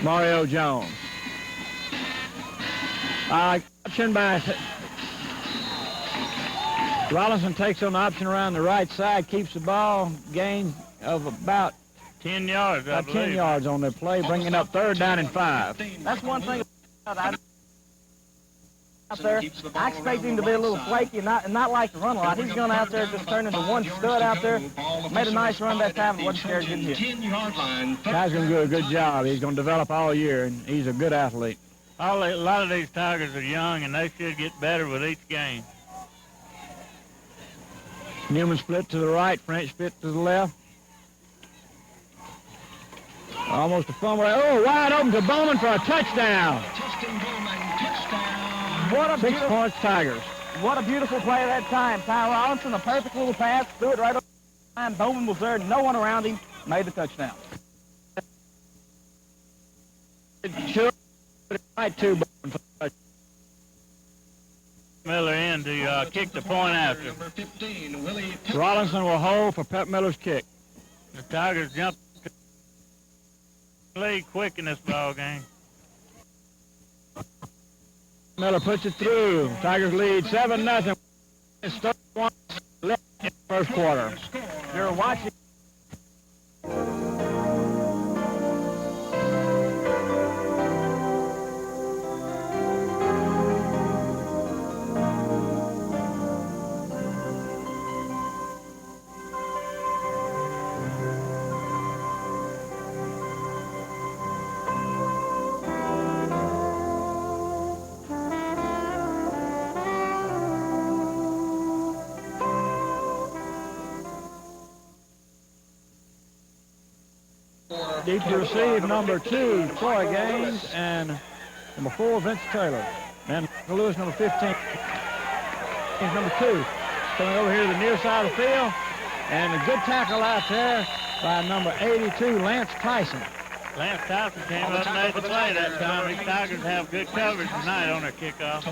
Mario Jones. Option by Rollinson takes on the option around the right side, keeps the ball, gain of about 10 yards, about 10 yards on their play, bringing up 3rd down and 5. That's one thing out there. I expect him to be a little flaky and not like to run a lot. He's going out there just turn into one stud out there. Made a nice run that time and wasn't scared to get hit. Guy's going to do a good job. He's going to develop all year, and he's a good athlete. A lot of these Tigers are young, and they should get better with each game. Newman split to the right, French split to the left. Almost a fumble. Oh, wide open to Bowman for a touchdown. What a 6 points, Tigers. What a beautiful play that time. Ty Robinson, a perfect little pass, threw it right over the line. Bowman was there, no one around him, made the touchdown. Right to Bowman for the touchdown. Miller in to kick the point after. Rollinson will hold for Pep Miller's kick. The Tigers jumped the lead quick in this ball game. Miller puts it through. Tigers lead 7-0. It's 31 left in the first quarter. You're watching. Deep to receive, number 2, Troy Gaines, and number 4, Vince Taylor. And Lewis, number 15, is number 2. Coming over here to the near side of the field. And a good tackle out there by number 82, Lance Tyson. Lance Tyson came up and made the play that time. These Tigers have good coverage tonight on their kickoff.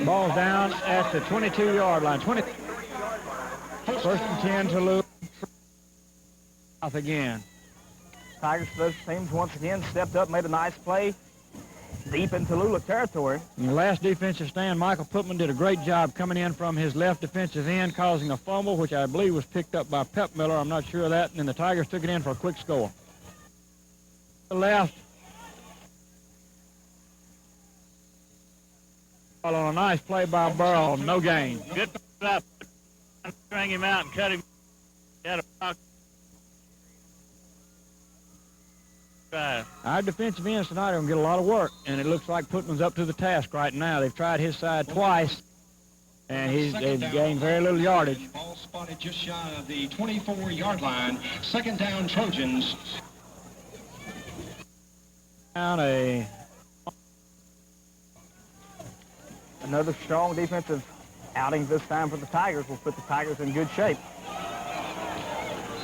Ball's down at the 22-yard line. 1st and 10 to Tallulah. Off again. Tigers special teams once again stepped up, made a nice play deep in Tallulah territory. In the last defensive stand, Michael Putman did a great job coming in from his left defensive end, causing a fumble, which I believe was picked up by Pep Miller. I'm not sure of that. And then the Tigers took it in for a quick score. The left. On a nice play by Burrow, no gain. Good job. String him out and cut him. Our defensive ends tonight are going to get a lot of work, and it looks like Putman's up to the task right now. They've tried his side twice, and they've gained very little yardage. Ball spotted just shy of the 24-yard line. 2nd down, Trojans. Down Another strong defensive outing this time for the Tigers will put the Tigers in good shape.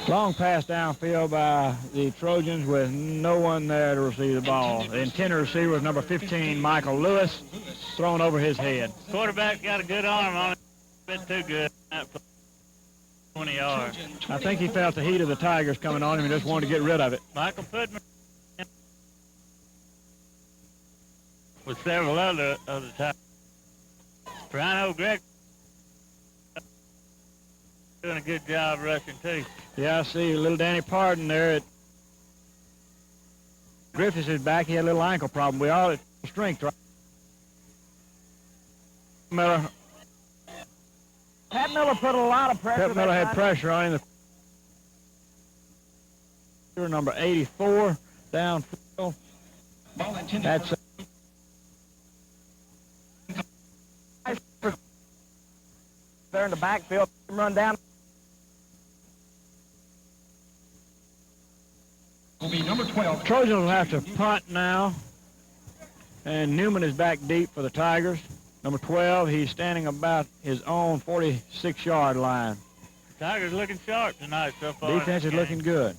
Long pass downfield by the Trojans with no one there to receive the ball. The intended receiver was number 15, Michael Lewis, thrown over his head. Quarterback's got a good arm on it. A bit too good. 20 yards. I think he felt the heat of the Tigers coming on him and just wanted to get rid of it. Michael Putman with several other of the Tigers. Rhino Greg doing a good job rushing too. Yeah, I see little Danny Pardon there. Griffiths is back. He had a little ankle problem. We all at strength, right? Miller. Pat Miller put a lot of pressure. Pat Miller had pressure on him. Number 84 downfield. That's there in the backfield. Run down. Will be number 12. Trojans will have to punt now. And Newman is back deep for the Tigers. Number 12, he's standing about his own 46-yard line. The Tigers looking sharp tonight so far. Defense is looking good.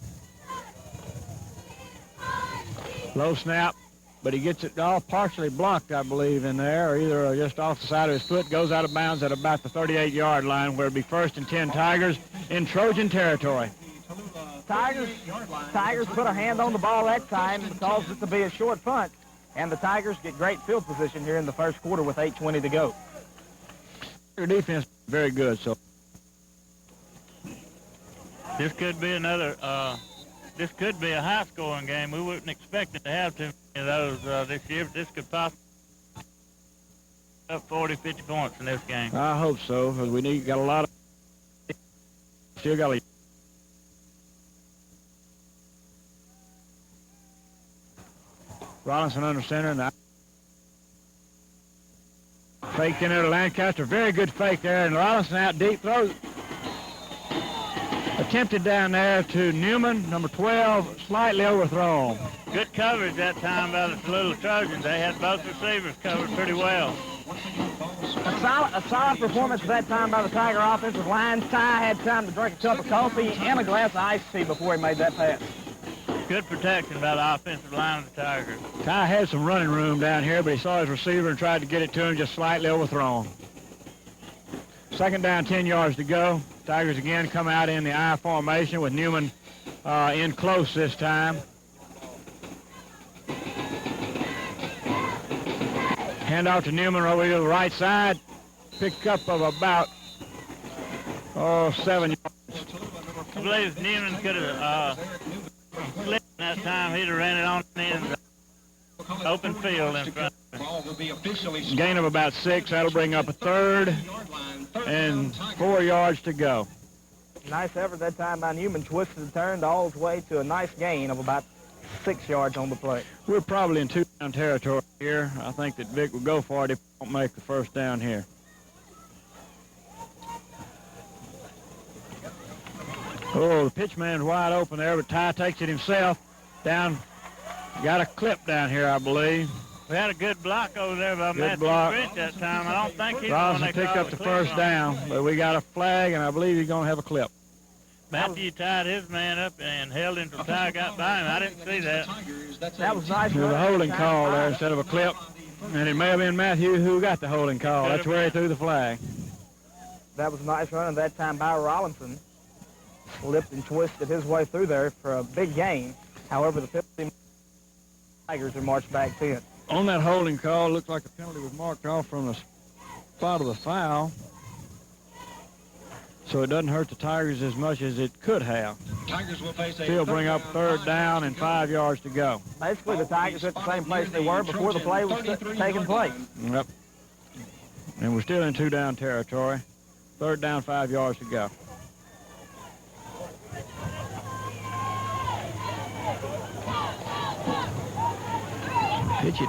Low snap, but he gets it all partially blocked, I believe, in there, or either just off the side of his foot, goes out of bounds at about the 38-yard line, where it'll be 1st and 10 Tigers in Trojan territory. Tallulah Tigers put a hand on the ball that time and caused it to be a short punt. And the Tigers get great field position here in the first quarter with 8:20 to go. Their defense very good, so. This could be another, this could be a high-scoring game. We wouldn't expect it to have too many of those this year, but this could possibly up 40, 50 points in this game. I hope so, because we got a lot of, still got a Robinson under center, and faked in there to Lancaster. Very good fake there, and Robinson out deep throw. Attempted down there to Newman, number 12, slightly overthrown. Good coverage that time by the Tallulah Trojans. They had both receivers covered pretty well. A solid performance at that time by the Tiger offensive line. Ty had time to drink a cup of coffee and a glass of iced tea before he made that pass. Good protection by the offensive line of the Tigers. Ty had some running room down here, but he saw his receiver and tried to get it to him, just slightly overthrown. Second down, 10 yards to go. Tigers again come out in the I formation with Newman in close this time. Handoff to Newman over here to the right side. Pick up of about 7 yards. I believe Newman could have slipped that time. He'd have ran it on in the open field in front of him. Gain of about 6. That'll bring up a third and 4 yards to go. Nice effort that time by Newman. Twisted and turned all the way to a nice gain of about 6 yards on the play. We're probably in 2-down territory here. I think that Vic will go for it if we don't make the first down here. Oh, the pitch man's wide open there, but Ty takes it himself. Down, got a clip down here, I believe. We had a good block over there by Good Matthew block. French that time. I don't think he's Robinson picked up the first down, but we got a flag, and I believe he's going to have a clip. Matthew tied his man up and held him until Ty got by him. I didn't see that. That was nice. There was a holding call there instead of a clip, and it may have been Matthew who got the holding call. That's where he threw the flag. That was a nice run that time by Rollinson. Slipped and twisted his way through there for a big gain. However, the 15 Tigers are marched back 10. On that holding call, looked like the penalty was marked off from the spot of the foul. So it doesn't hurt the Tigers as much as it could have. Tigers will face a Still bring up third down and 5 yards to go. Basically, the Tigers at the same place they were before the play was taking place. Yep. And we're still in 2-down territory. Third down, 5 yards to go.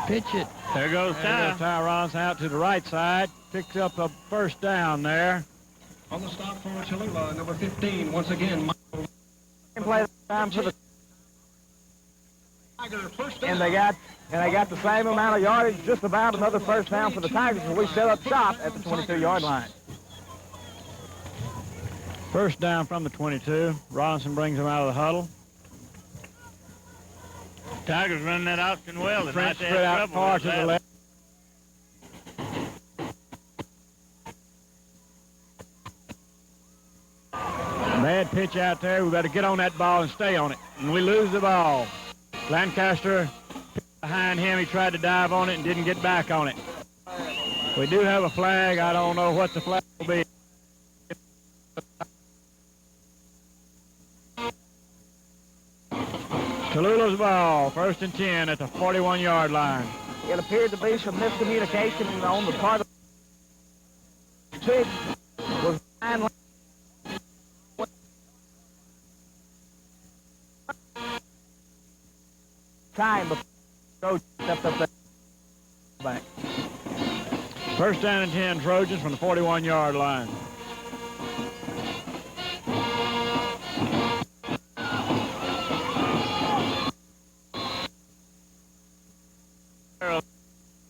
Pitch it. There goes Ty. Ty Robinson out to the right side. Picks up a first down there. On the stop for Tallulah, number 15, once again. Play time for the Tiger first down. and they got the same amount of yardage, just about another first down for the Tigers as we set up shop at the 22-yard line. First down from the 22. Robinson brings him out of the huddle. Tigers running that option well. French spread out far to the left. Bad pitch out there. We've got to get on that ball and stay on it. And we lose the ball. Lancaster behind him. He tried to dive on it and didn't get back on it. We do have a flag. I don't know what the flag will be. Tallulah's ball, 1st and 10 at the 41-yard line. It appeared to be some miscommunication on the part of the pitch. Was time before Coach stepped up there back. 1st down and 10 Trojans from the 41-yard line.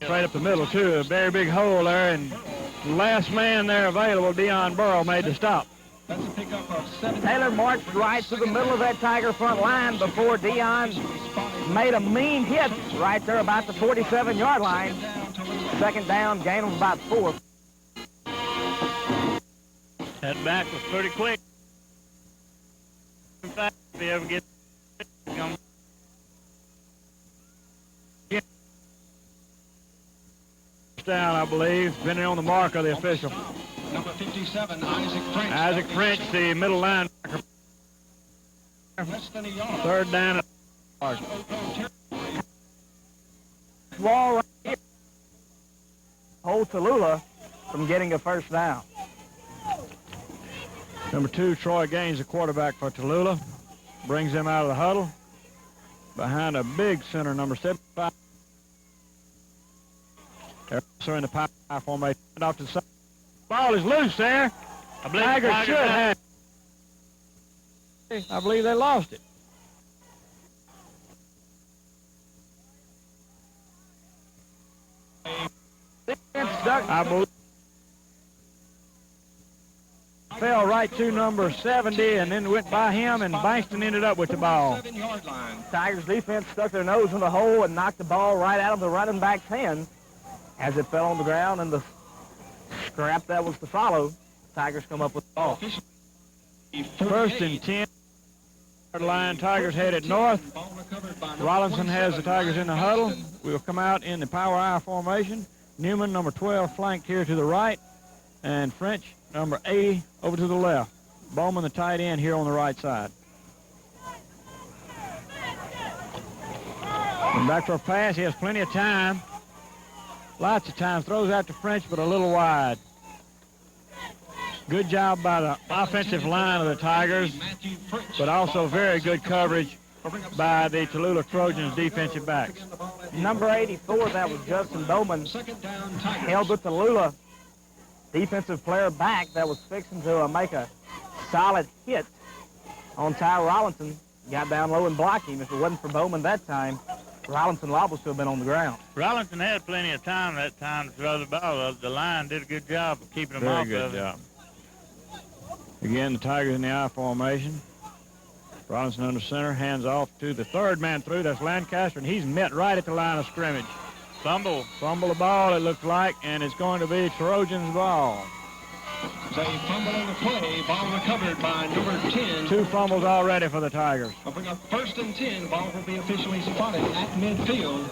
Right up the middle, too. A very big hole there, and the last man there available, Dion Burrow, made the stop. That's a pickup of 7. Taylor marched right to the middle of that Tiger front line before Dion made a mean hit right there about the 47-yard line. 2nd down, gain of about 4. That back was pretty quick. In fact, if he ever gets down, I believe, depending on the mark of the official. Number 57, Isaac French. Isaac French, the middle linebacker. Less than a yard. Third down. Ball right here. Hold Tallulah from getting a first down. Number 2, Troy Gaines, the quarterback for Tallulah. Brings them out of the huddle. Behind a big center, number 75. They're also in the power formation. Off to the side. Ball is loose there. I believe Tigers should have. I believe they lost it. I believe fell right to number 70 and then went by him, and Bankston ended up with the ball. 7-yard line. Tigers defense stuck their nose in the hole and knocked the ball right out of the running back's hand as it fell on the ground, and the scrap that was to follow, Tigers come up with the ball. First and 10. Line, Tigers headed north. Rollinson has the Tigers in the huddle. We'll come out in the power I formation. Newman, number 12, flanked here to the right, and French, number 80, over to the left. Bowman, the tight end, here on the right side. And back for a pass. He has plenty of time. Lots of time. Throws out to French, but a little wide. Good job by the offensive line of the Tigers, but also very good coverage by the Tallulah Trojans defensive backs. Number 84, that was Justin Bowman, held the Tallulah defensive player back that was fixing to make a solid hit on Ty Rollinson. Got down low and blocked him. If it wasn't for Bowman that time, Rollinson liable to have been on the ground. Rollinson had plenty of time that time to throw the ball. The line did a good job of keeping him off Very of good it. job. Again, the Tigers in the I formation. Robinson under center, hands off to the third man through. That's Lancaster, and he's met right at the line of scrimmage. Fumble the ball, it looks like, and it's going to be Trojans' ball. They fumble on the play. Ball recovered by number 10. 2 fumbles already for the Tigers. I'll bring up first and 10. Ball will be officially spotted at midfield.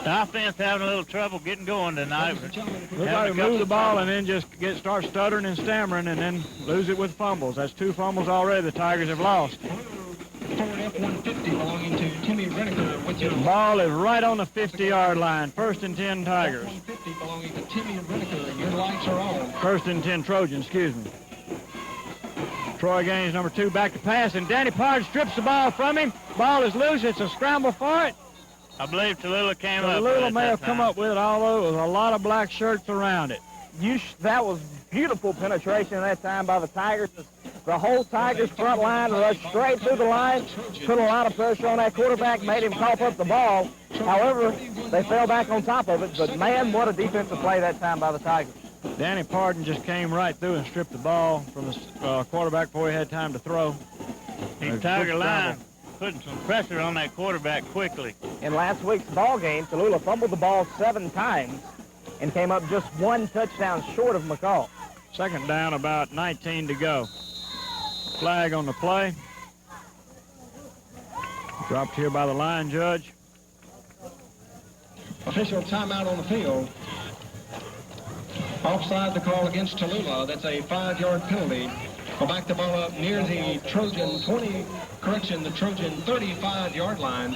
The offense having a little trouble getting going tonight. Looks like they move the ball and then just start stuttering and stammering and then lose it with fumbles. That's 2 fumbles already the Tigers have lost. Ford F-150 belonging to Timmy Reneker with your The ball is right on the 50-yard line. First and 10 Tigers. F-150 belonging to Timmy Reneker. Your lights are on. First and 10 Trojans, excuse me. Troy Gaines, number 2, back to pass, and Danny Pard strips the ball from him. Ball is loose. It's a scramble for it. I believe Tallulah came up with Tallulah it may that have come time. up with it, although it was a lot of black shirts around it. That was beautiful penetration that time by the Tigers. The whole Tigers front line rushed straight through the line, put a lot of pressure on that quarterback, made him cough up the ball. However, they fell back on top of it, but man, what a defensive play that time by the Tigers. Danny Pardon just came right through and stripped the ball from the quarterback before he had time to throw. The Tiger line putting some pressure on that quarterback quickly. In last week's ball game, Tallulah fumbled the ball 7 times and came up just 1 touchdown short of McCall. Second down, about 19 to go. Flag on the play. Dropped here by the line judge. Official timeout on the field. Offside the call against Tallulah. That's a 5-yard penalty. We'll back the ball up near the Trojan the Trojan 35-yard line.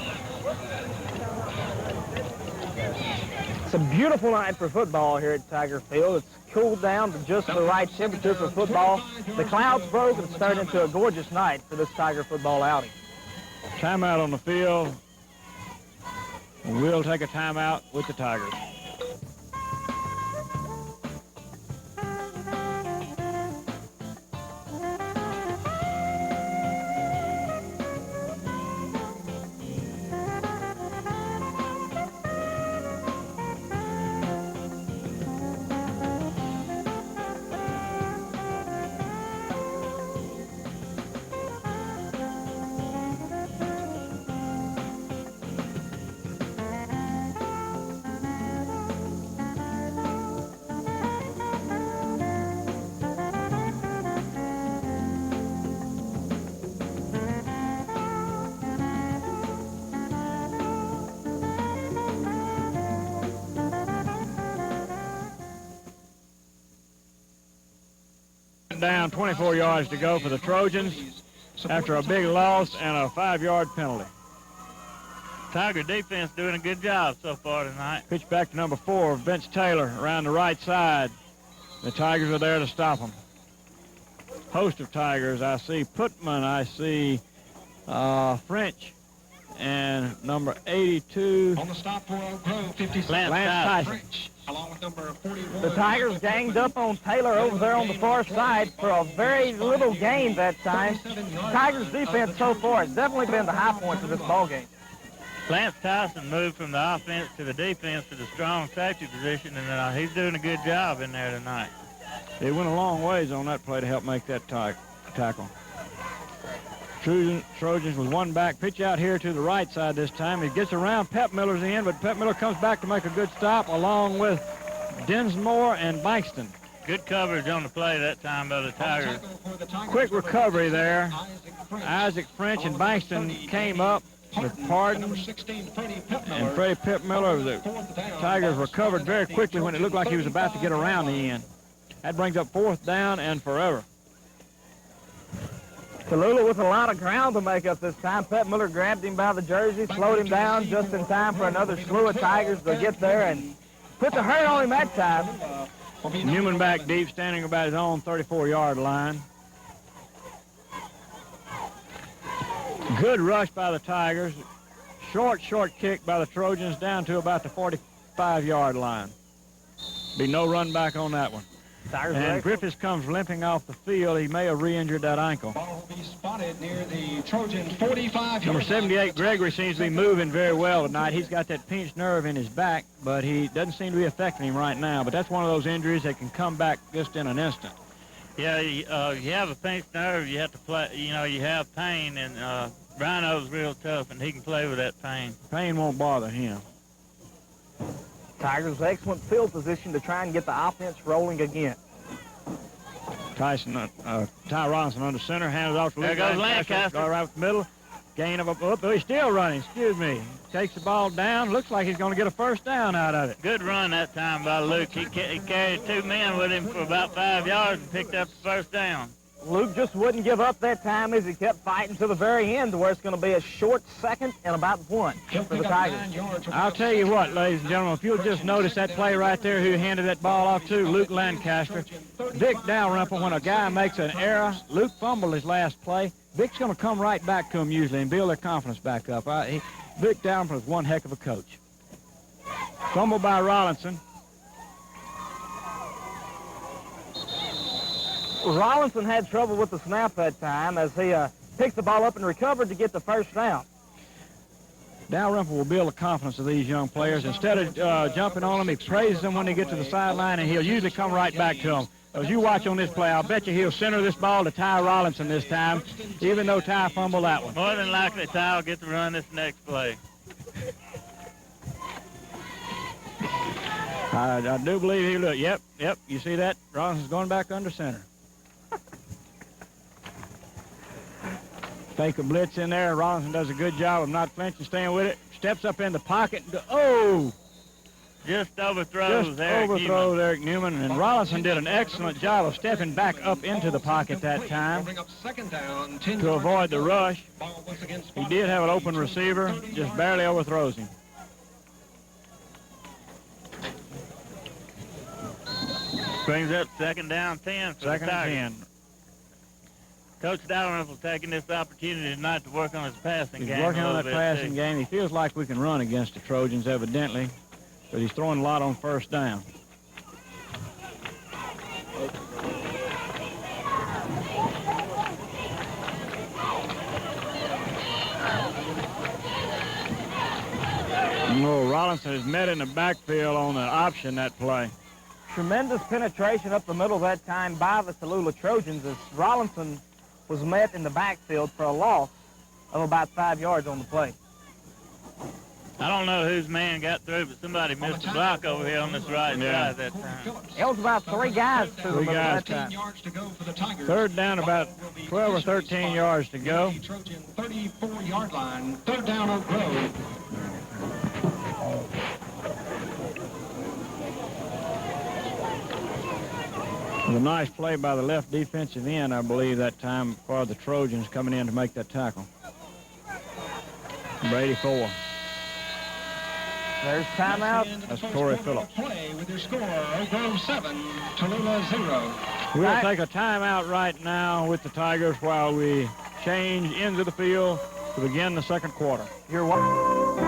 It's a beautiful night for football here at Tiger Field. It's cooled down to just the right temperature for football. The clouds broke and it's turned into a gorgeous night for this Tiger football outing. Timeout on the field. We'll take a timeout with the Tigers. third down, 24 yards to go for the Trojans after a big loss and a 5-yard penalty. Tiger defense doing a good job so far tonight. Pitch back to number 4, Vince Taylor, around the right side. The Tigers are there to stop them. Host of Tigers. I see Putman. I see French. And number 82. On the stop for Oak Grove, 56. Lance Tyson. French, along with number 41. The Tigers ganged up on Taylor over there on the far side for a very little gain that time. Tigers defense so far has definitely been the high point of this ball game. Lance Tyson moved from the offense to the defense to the strong safety position, and he's doing a good job in there tonight. They went a long ways on that play to help make that tackle. Trojans with one back. Pitch out here to the right side this time. He gets around Pep Miller's end, but Pep Miller comes back to make a good stop along with Dinsmore and Bankston. Good coverage on the play that time by the Tigers. Quick recovery there. Isaac French and Bankston came up with Pardon and Freddie Pep Miller. The Tigers recovered very quickly when it looked like he was about to get around the end. That brings up 4th down and forever. Tallulah with a lot of ground to make up this time. Pep Miller grabbed him by the jersey, slowed him down just in time for another slew of Tigers to get there and put the hurt on him that time. Newman back deep, standing about his own 34-yard line. Good rush by the Tigers. Short kick by the Trojans down to about the 45-yard line. Be no run back on that one. And Griffiths comes limping off the field. He may have re-injured that ankle. Ball will be spotted near the Trojan 45. Number 78, Gregory, seems to be moving very well tonight. He's got that pinched nerve in his back, but he doesn't seem to be affecting him right now. But that's one of those injuries that can come back just in an instant. Yeah, you have a pinched nerve, you have to play, you have pain, and Rhino's real tough, and he can play with that pain. Pain won't bother him. Tigers excellent field position to try and get the offense rolling again. Ty Robinson under center, hands off to There goes Lancaster. Right up the middle. Gain of a, he's still running, excuse me. Takes the ball down, looks like he's going to get a first down out of it. Good run that time by Luke. He carried 2 men with him for about 5 yards and picked up the first down. Luke just wouldn't give up that time as he kept fighting to the very end, to where it's going to be a short second and about 1 for the Tigers. I'll tell you what, ladies and gentlemen, if you'll just notice that play right there, who handed that ball off to, Luke Lancaster. Dick Dalrymple, when a guy makes an error, Luke fumbled his last play. Vic's going to come right back to him usually and build their confidence back up. Dick Dalrymple is one heck of a coach. Fumble by Rollinson. Rollinson had trouble with the snap that time as he picked the ball up and recovered to get the first down. Dalrymple will build the confidence of these young players. Instead of jumping on them, he praises them when they get to the sideline, and he'll usually come right back to them. As you watch on this play, I'll bet you he'll center this ball to Ty Rollinson this time, even though Ty fumbled that one. More than likely, Ty will get to run this next play. I do believe he will. Yep, you see that? Rollinson's going back under center. Fake a blitz in there. Rollinson does a good job of not flinching, staying with it. Steps up in the pocket. Just overthrows Eric Newman. And Rollinson did an excellent job of stepping back up into the pocket that time to avoid the rush. He did have an open receiver, just barely overthrows him. Brings up 2nd down 10 for the Tigers. Coach Dalrymple taking this opportunity tonight to work on his passing game. He's working on that passing game. He feels like we can run against the Trojans, evidently, but he's throwing a lot on first down. Rollinson is met in the backfield on the option that play. Tremendous penetration up the middle that time by the Tallulah Trojans as Rollinson was met in the backfield for a loss of about 5 yards on the play. I don't know whose man got through, but somebody missed a block over here on this right side that time. It was about 3 guys through the middle that time. 3rd down, about 12 or 13 yards to go. Trojan 34-yard line, 3rd down Oak Grove. It was a nice play by the left defensive end, I believe, that time for the Trojans coming in to make that tackle. Number 84. There's timeout. That's Corey Phillips. Play with your score, Oak Grove 7, Tallulah 0. We'll take a timeout right now with the Tigers while we change into the field to begin the second quarter. You're welcome.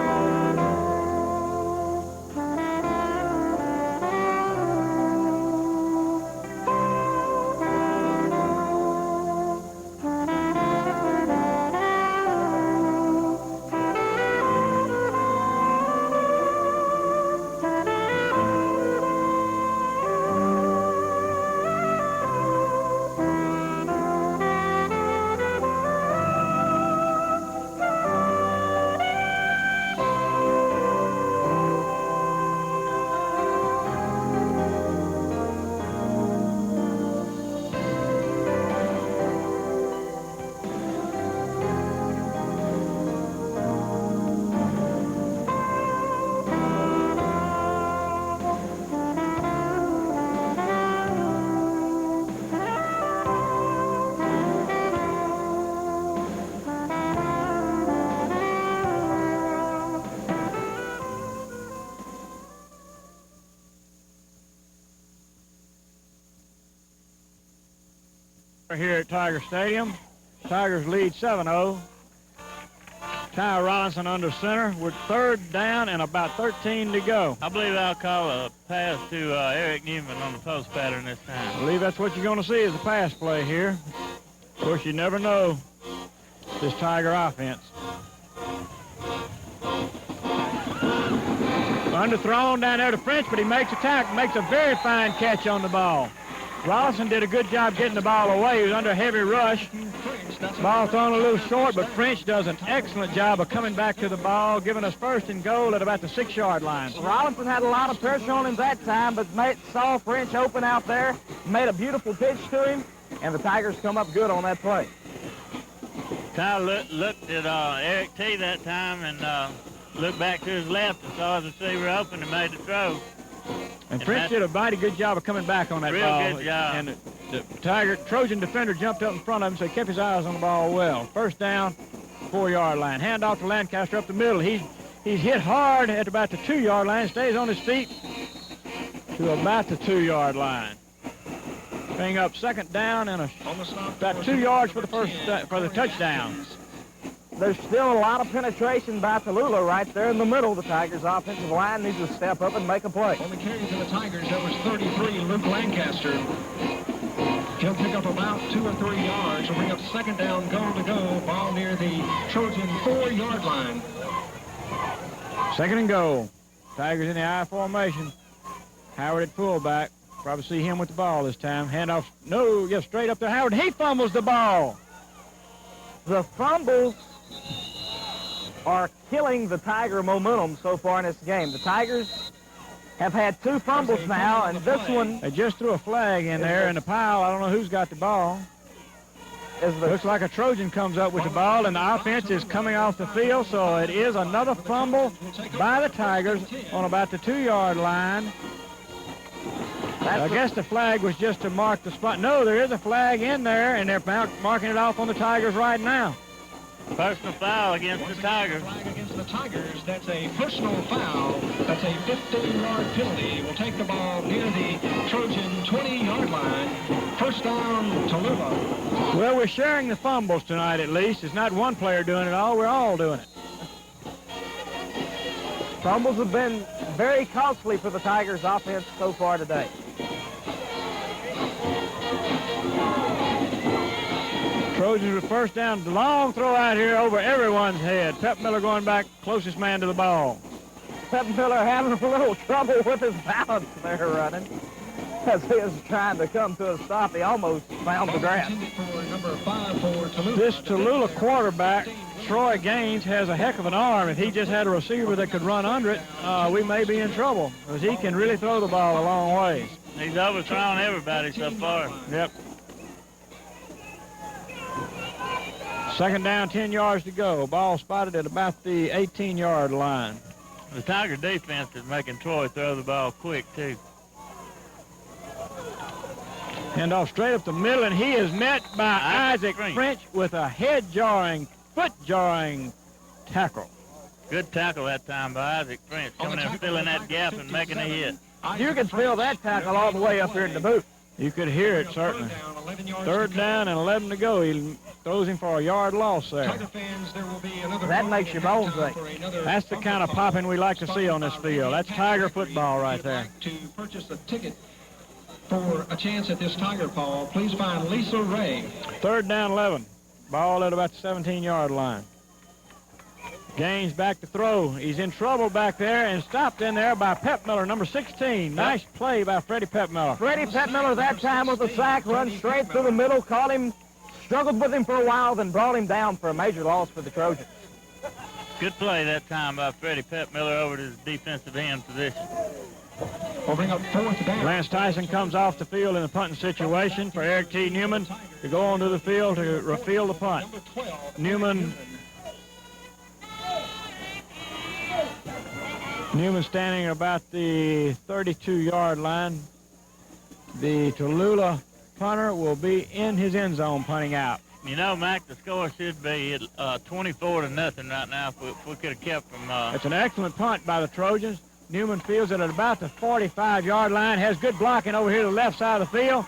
Here at Tiger Stadium, Tigers lead 7-0. Ty Robinson under center with 3rd down and about 13 to go. I believe I'll call a pass to Eric Newman on the post pattern this I time. believe that's what you're going to see is a pass play here. Of course, you never know this Tiger offense. Underthrown down there to French, but he makes a very fine catch on the ball. Robinson did a good job getting the ball away. He was under a heavy rush. Ball thrown a little short, but French does an excellent job of coming back to the ball, giving us 1st and goal at about the 6-yard line. Robinson had a lot of pressure on him that time, but saw French open out there, made a beautiful pitch to him, and the Tigers come up good on that play. Ty looked at Eric T that time and looked back to his left and saw his receiver open and made the throw. And French did a mighty good job of coming back on that ball. Real good job. And the Trojan defender jumped up in front of him, so he kept his eyes on the ball well. 1st down, 4-yard line. Hand off to Lancaster up the middle. He's hit hard at about the 2-yard line, stays on his feet to about the 2-yard line. Bring up 2nd down and about 2 yards for the touchdown. There's still a lot of penetration by Tallulah right there in the middle. The Tigers' offensive line needs to step up and make a play. On the carry for the Tigers, that was 33, Luke Lancaster. He'll pick up about 2 or 3 yards. He'll bring up 2nd down, goal to go. Ball near the Trojan 4-yard line. 2nd and goal. Tigers in the I formation. Howard at fullback. Probably see him with the ball this time. Handoff. No, yes, straight up to Howard. He fumbles the ball. The fumbles are killing the Tiger momentum so far in this game. The Tigers have had 2 fumbles now, and this one... They just threw a flag in there in the pile. I don't know who's got the ball. Looks like a Trojan comes up with the ball, and the offense is coming off the field, so it is another fumble by the Tigers on about the 2-yard line. I guess the flag was just to mark the spot. No, there is a flag in there, and they're marking it off on the Tigers right now. Personal foul against the Tigers. Flag against the Tigers. That's a personal foul. That's a 15-yard penalty. We'll take the ball near the Trojan 20-yard line. 1st down, Tallulah. Well, we're sharing the fumbles tonight at least. It's not one player doing it all. We're all doing it. Fumbles have been very costly for the Tigers' offense so far today. Trojans with 1st down. Long throw out here over everyone's head. Pep Miller going back, closest man to the ball. Pep Miller having a little trouble with his balance there running. As he is trying to come to a stop, he almost found the grass. This Tallulah quarterback, Troy Gaines, has a heck of an arm. If he just had a receiver that could run under it, we may be in trouble, because he can really throw the ball a long ways. He's overthrown everybody so far. Yep. 2nd down, 10 yards to go. Ball spotted at about the 18-yard line. The Tiger defense is making Troy throw the ball quick, too. Handoff straight up the middle, and he is met by Isaac French with a head-jarring, foot-jarring tackle. Good tackle that time by Isaac French, coming in, filling that gap and making a hit. You could feel that tackle all the way up here in the booth. You could hear it, certainly. Third down and 11 to go. He throws him for a yard loss there. That makes your bones ache. That's the kind of popping we like to see on this field. That's Tiger football right there. To purchase a ticket for a chance at this Tiger Paw, please find Lisa Ray. Third down 11. Ball at about the 17-yard line. Gaines back to throw. He's in trouble back there and stopped in there by Pepmiller, number 16. Nice play by Freddie Pepmiller. Freddie Pepmiller that time with a sack, run straight through the middle, caught him, struggled with him for a while, then brought him down for a major loss for the Trojans. Good play that time by Freddie Pepmiller over to his defensive end position. We'll bring up fourth down. Lance Tyson comes off the field in the punting situation for Eric T. Newman to go onto the field to refield the punt. Newman standing about the 32-yard line. The Tallulah punter will be in his end zone punting out. You know, Mac, the score should be 24-0 right now if we could have kept them. It's an excellent punt by the Trojans. Newman fields it at about the 45-yard line, has good blocking over here to the left side of the field.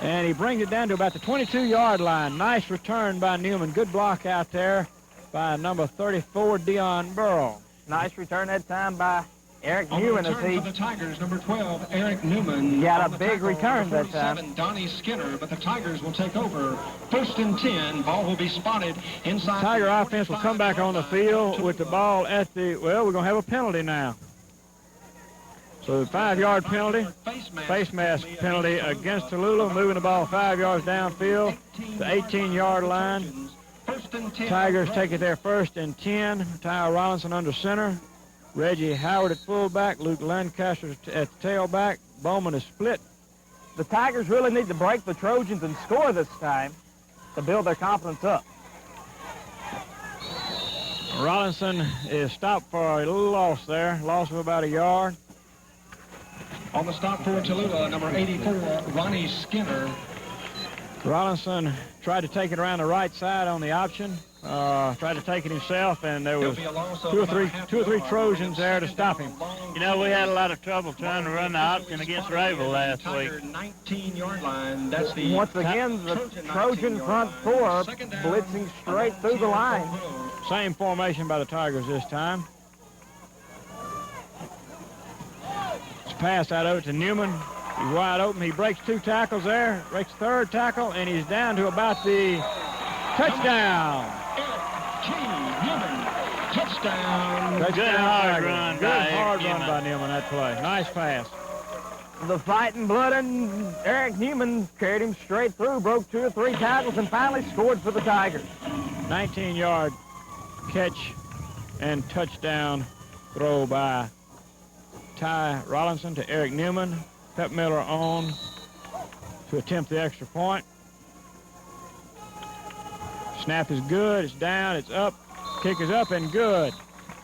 And he brings it down to about the 22-yard line. Nice return by Newman. Good block out there by number 34, Dion Burrow. Nice return that time by Eric Newman as he for the Tigers, number 12, Eric Newman. got a big return that time. Donnie Skinner, but the Tigers will take over. First and 10. Ball will be spotted inside. Tiger offense will come back on the field with the ball at the, well, we're going to have a penalty now. So the 5-yard penalty, face mask penalty against Tallulah, moving the ball 5 yards downfield, the 18-yard line. Tigers take it there first and 10. Ty Rollinson under center. Reggie Howard at fullback. Luke Lancaster at the tailback. Bowman is split. The Tigers really need to break the Trojans and score this time to build their confidence up. Rollinson is stopped for a little loss there. Loss of about a yard. On the stop for Tallulah, number 84, Ronnie Skinner. Rollinson tried to take it around the right side on the option. Tried to take it himself, and there was two or three Trojans there to stop him. You know, we had a lot of trouble trying to run the option against Ravel last week. 19-yard line. That's the Once again, the Trojan front four blitzing straight through the line. Same formation by the Tigers this time. It's passed out over to Newman. He's wide open. He breaks 2 tackles there, breaks 3rd tackle, and he's down to about the touchdown. Touchdown. Good hard run by Newman, that play. Nice pass. The fighting blood and Eric Newman carried him straight through, broke 2 or 3 tackles, and finally scored for the Tigers. 19-yard catch and touchdown throw by Ty Rollinson to Eric Newman. Pepmiller on to attempt the extra point. Snap is good, it's down, it's up. Kick is up and good.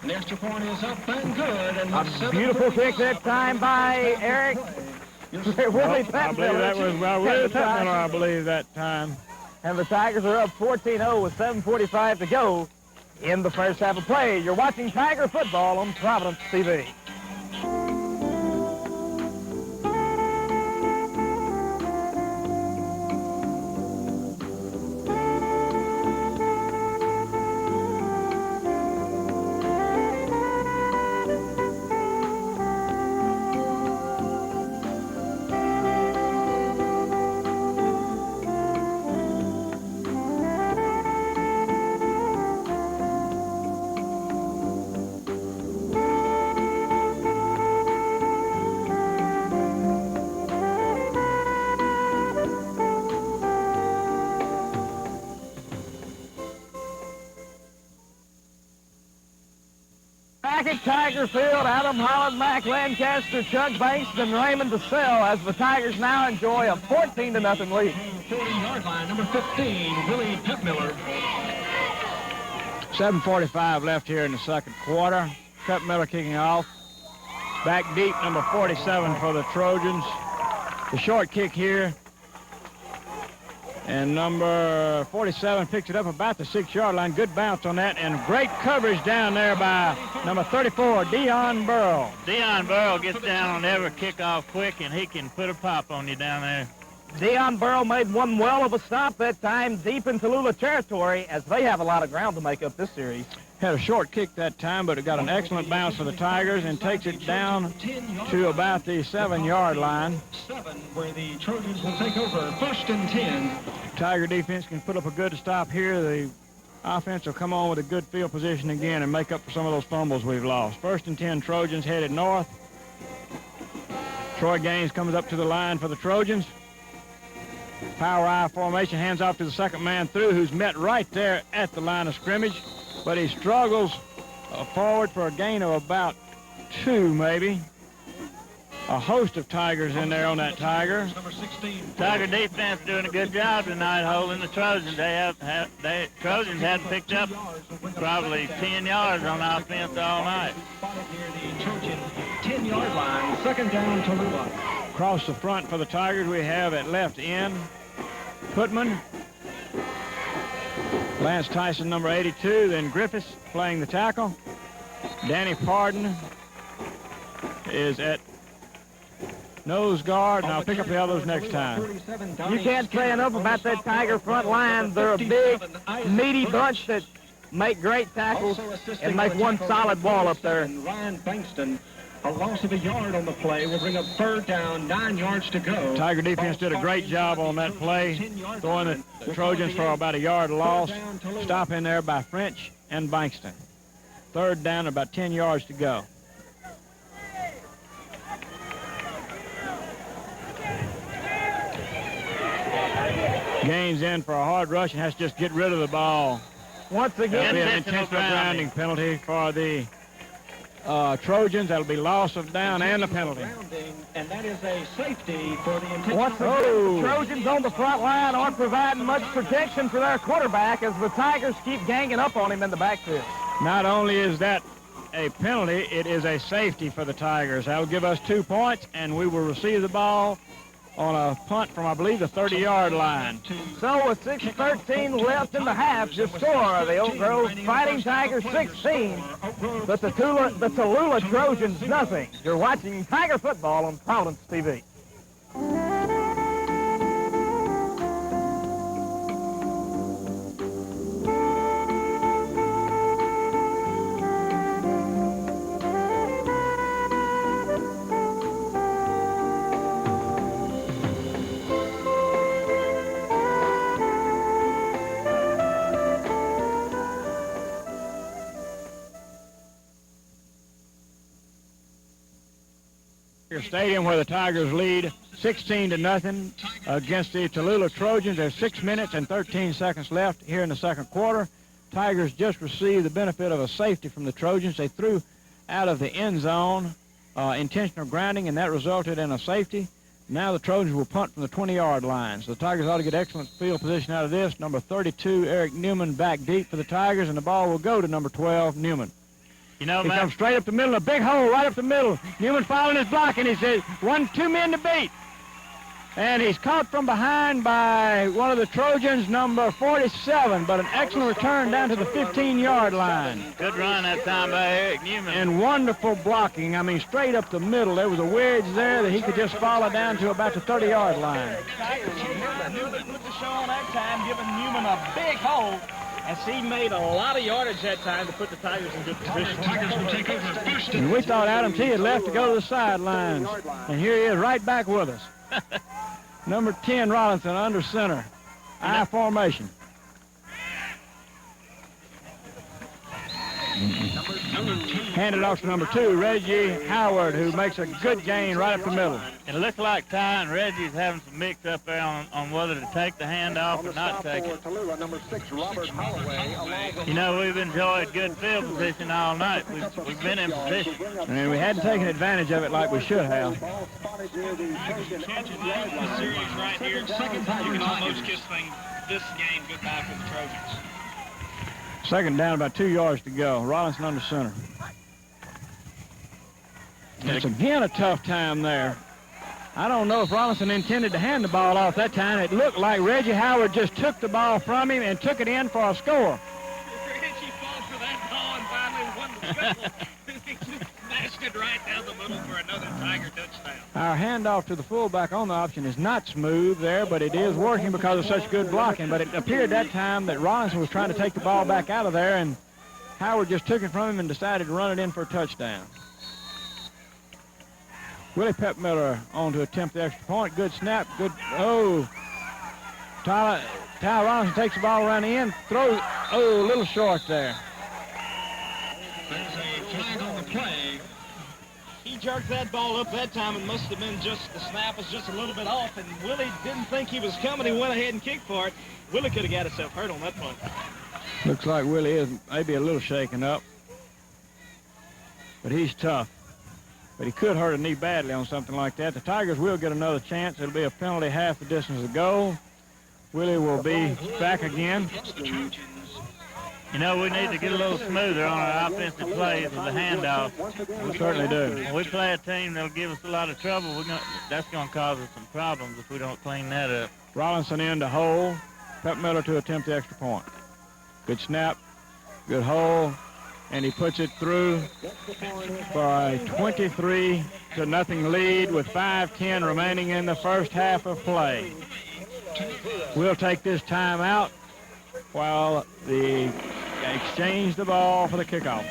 The extra point is up and good. And a beautiful kick that time by Eric. Willie Pepmiller. I believe that was by Willie Pepmiller, I believe, that time. And the Tigers are up 14-0 with 7:45 to go in the first half of play. You're watching Tiger football on Providence TV. Back at Tiger Field, Adam Holland, Mac Lancaster, Chuck Banks, and Raymond DeSalle as the Tigers now enjoy a 14-0 lead. 40-yard line, number 15, Willie Pepmiller. 7:45 left here in the second quarter. Pepmiller kicking off. Back deep, number 47 for the Trojans. the short kick here. And number 47 picks it up about the 6-yard line. Good bounce on that, and great coverage down there by number 34, Dion Burrow. Dion Burrow gets down on every kickoff quick, and he can put a pop on you down there. Dion Burrow made one well of a stop that time deep in Tallulah territory, as they have a lot of ground to make up this series. Had a short kick that time, but it got an excellent bounce for the Tigers and takes it down to about the 7-yard line. 7, where the Trojans will take over 1st and 10. Tiger defense can put up a good stop here. The offense will come on with a good field position again and make up for some of those fumbles we've lost. 1st and 10 Trojans headed north. Troy Gaines comes up to the line for the Trojans. Power I formation, hands off to the second man through, who's met right there at the line of scrimmage. But he struggles forward for a gain of about 2, maybe. A host of Tigers in there on that Tiger. Tiger defense doing a good job tonight holding the Trojans. Trojans hadn't picked up probably 10 yards on offense all night. Near the Trojan 10-yard line, 2nd down, Tallulah. Across the front for the Tigers, we have at left end Putman, Lance Tyson, number 82, then Griffiths playing the tackle. Danny Pardon is at nose guard, and I'll pick up the others next time. You can't say enough about that Tiger front line. They're a big, meaty bunch that make great tackles and make one solid wall up there. Ryan Bankston, a loss of a yard on the play will bring up 3rd down, 9 yards to go. Tiger defense did a great job on that play, throwing the Trojans for about a yard loss. Stop in there by French and Bankston. 3rd down, about 10 yards to go. Gaines in for a hard rush and has to just get rid of the ball. Once again, That'll be an intentional grounding penalty for the Trojans. That'll be loss of down and a penalty. And that is a safety for the intentional. Once again, the Trojans on the front line aren't providing much protection for their quarterback as the Tigers keep ganging up on him in the backfield. Not only is that a penalty, it is a safety for the Tigers. That will give us 2 points, and we will receive the ball on a punt from, I believe, the 30-yard line. So with 6:13 left in the half, the score, the Oak Grove Fighting Tigers 16, but the Tallulah Trojans nothing. You're watching Tiger football on Providence TV. Stadium, where the Tigers lead 16-0 against the Tallulah Trojans. There's 6 minutes and 13 seconds left here in the second quarter. Tigers just received the benefit of a safety from the Trojans. They threw out of the end zone intentional grounding, and that resulted in a safety. Now the Trojans will punt from the 20-yard line. So the Tigers ought to get excellent field position out of this. Number 32, Eric Newman, back deep for the Tigers, and the ball will go to number 12, Newman. You know, He Matt, comes straight up the middle, a big hole right up the middle. Newman following his block, and he says, 2 men to beat. And he's caught from behind by one of the Trojans, number 47, but an excellent return down to the 15-yard line. good run that time by Eric Newman. And wonderful blocking. I mean, straight up the middle. There was a wedge there that he could just follow down to about the 30-yard line. Newman put the show on that time, giving Newman a big hole. As he made a lot of yardage that time to put the Tigers in good position. Tigers will take over 1st And we thought Adam T had left to go to the sidelines. And here he is right back with us. Number 10, Robinson, under center. I formation. Handed off to number 2, Reggie Howard, who makes a good gain right up the middle. It looks like Ty and Reggie's having some mix up there on whether to take the handoff or not take it. Number 6, Robert Holloway. You know, we've enjoyed good field position all night. We've been in position. And we hadn't taken advantage of it like we should have. The series right here. You can almost kiss this game goodbye for the Trojans. Second down, about 2 yards to go. Robinson under center. It's again a tough time there. I don't know if Robinson intended to hand the ball off that time. It looked like Reggie Howard just took the ball from him and took it in for a score. Reggie fought for that ball and finally won the special. He just smashed it right down the middle for another Tiger touchdown. Our handoff to the fullback on the option is not smooth there, but it is working because of such good blocking. But it appeared that time that Robinson was trying to take the ball back out of there, and Howard just took it from him and decided to run it in for a touchdown. Willie Peppmiller on to attempt the extra point. Good snap. Good. Oh. Tyler Robinson takes the ball around the end. Throws. Oh, a little short there. There's a flag on the play. He jerked that ball up that time and must have been just, the snap was just a little bit off, and Willie didn't think he was coming. He went ahead and kicked for it. Willie could have got himself hurt on that point. Looks like Willie is maybe a little shaken up. But he's tough. But he could hurt a knee badly on something like that. The Tigers will get another chance. It'll be a penalty half the distance of the goal. Willie will be back again. You know, we need to get a little smoother on our offensive plays with the handoff. We certainly do. When we play a team that'll give us a lot of trouble, that's going to cause us some problems if we don't clean that up. Robinson in to hole. Peppmiller to attempt the extra point. Good snap. Good hole. And he puts it through for a 23-0 lead with 5:10 remaining in the first half of play. We'll take this time out while they exchange the ball for the kickoff.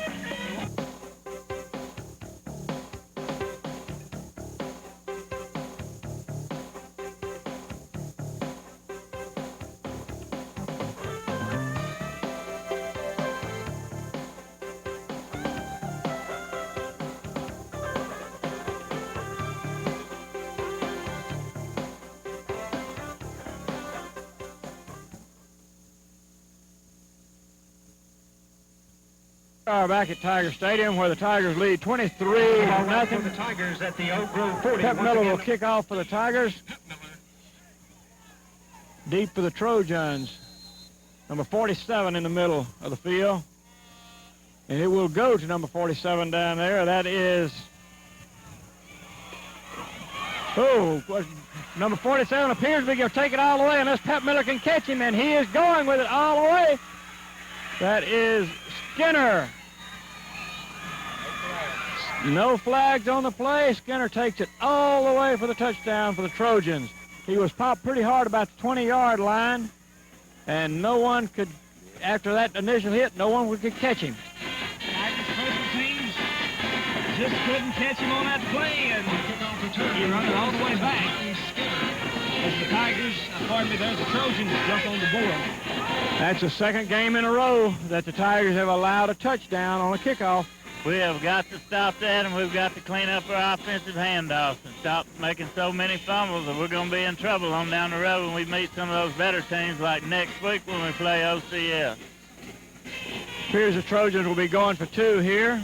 Are back at Tiger Stadium where the Tigers lead 23-0. For the Tigers at the Oak Grove 40. Peppmiller will kick off for the Tigers. Deep for the Trojans. Number 47 in the middle of the field. And it will go to number 47 down there. That is... Oh, number 47 appears to be going to take it all the way unless Peppmiller can catch him, and he is going with it all the way. That is Skinner. No flags on the play. Skinner takes it all the way for the touchdown for the Trojans. He was popped pretty hard about the 20-yard line, and no one could, after that initial hit, no one could catch him. Tigers special teams just couldn't catch him on that play, and he run it all the way back. As the Tigers, there's the Trojans jump on the board. That's the second game in a row that the Tigers have allowed a touchdown on a kickoff. We have got to stop that, and we've got to clean up our offensive handoffs and stop making so many fumbles, or we're going to be in trouble on down the road when we meet some of those better teams like next week when we play OCS. Appears the Trojans will be going for two here.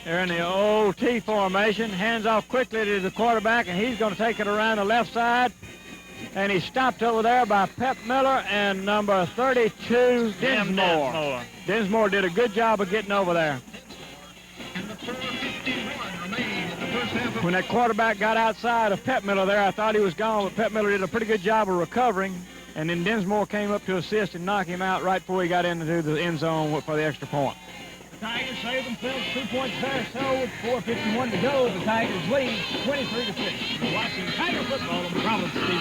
They're in the old T formation. Hands off quickly to the quarterback, and he's going to take it around the left side. And he's stopped over there by Peppmiller and number 32, Dinsmore. Dinsmore did a good job of getting over there. When that quarterback got outside of Peppmiller there, I thought he was gone, but Peppmiller did a pretty good job of recovering. And then Dinsmore came up to assist and knock him out right before he got into the end zone for the extra point. The Tigers save themselves 2 points there, so with 4:51 to go, the Tigers lead 23-6. You're watching Tiger football on Providence TV.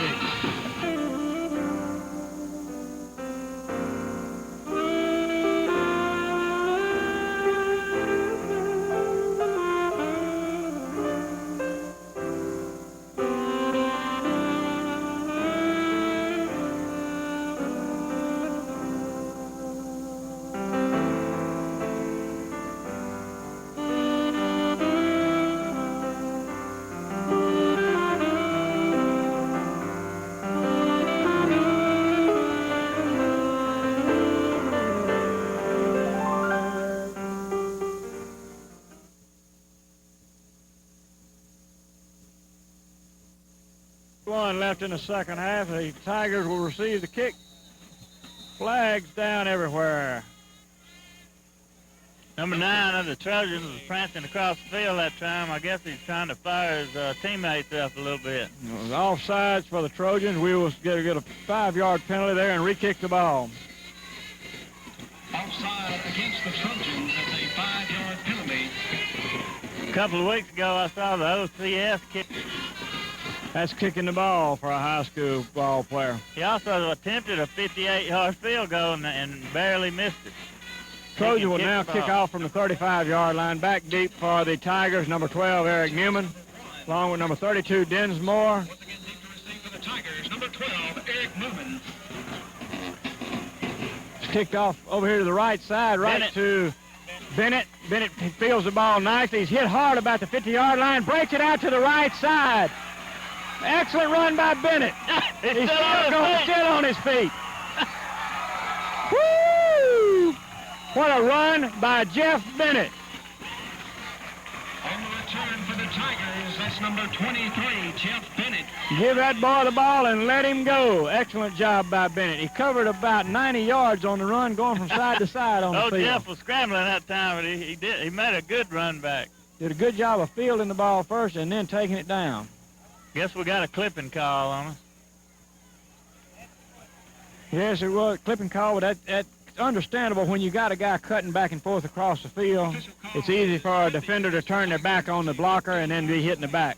Left in the second half. The Tigers will receive the kick. Flags down everywhere. Number 9 of the Trojans was prancing across the field that time. I guess he's trying to fire his teammates up a little bit. It was offsides for the Trojans. We will get a 5-yard penalty there and re-kick the ball. Offside against the Trojans. That's a 5-yard penalty. A couple of weeks ago, I saw the OCS kick. That's kicking the ball for a high school ball player. He also attempted a 58-yard field goal and barely missed it. Trojan will now kick off from the 35-yard line. Back deep for the Tigers, number 12, Eric Newman, along with number 32, Dinsmore. Once again, deep to receive for the Tigers, number 12, Eric Newman. It's kicked off over here to the right side, right to Bennett. Bennett fields the ball nicely. He's hit hard about the 50-yard line, breaks it out to the right side. Excellent run by Bennett. He's still on his feet. Woo! What a run by Jeff Bennett. On the return for the Tigers, that's number 23, Jeff Bennett. Give that boy the ball and let him go. Excellent job by Bennett. He covered about 90 yards on the run, going from side to side on the field. Jeff was scrambling that time, but he made a good run back. Did a good job of fielding the ball first and then taking it down. Guess we got a clipping call on us. Yes, it was a clipping call, but that's understandable when you got a guy cutting back and forth across the field. It's easy for a defender to turn their back on the blocker and then be hitting the back.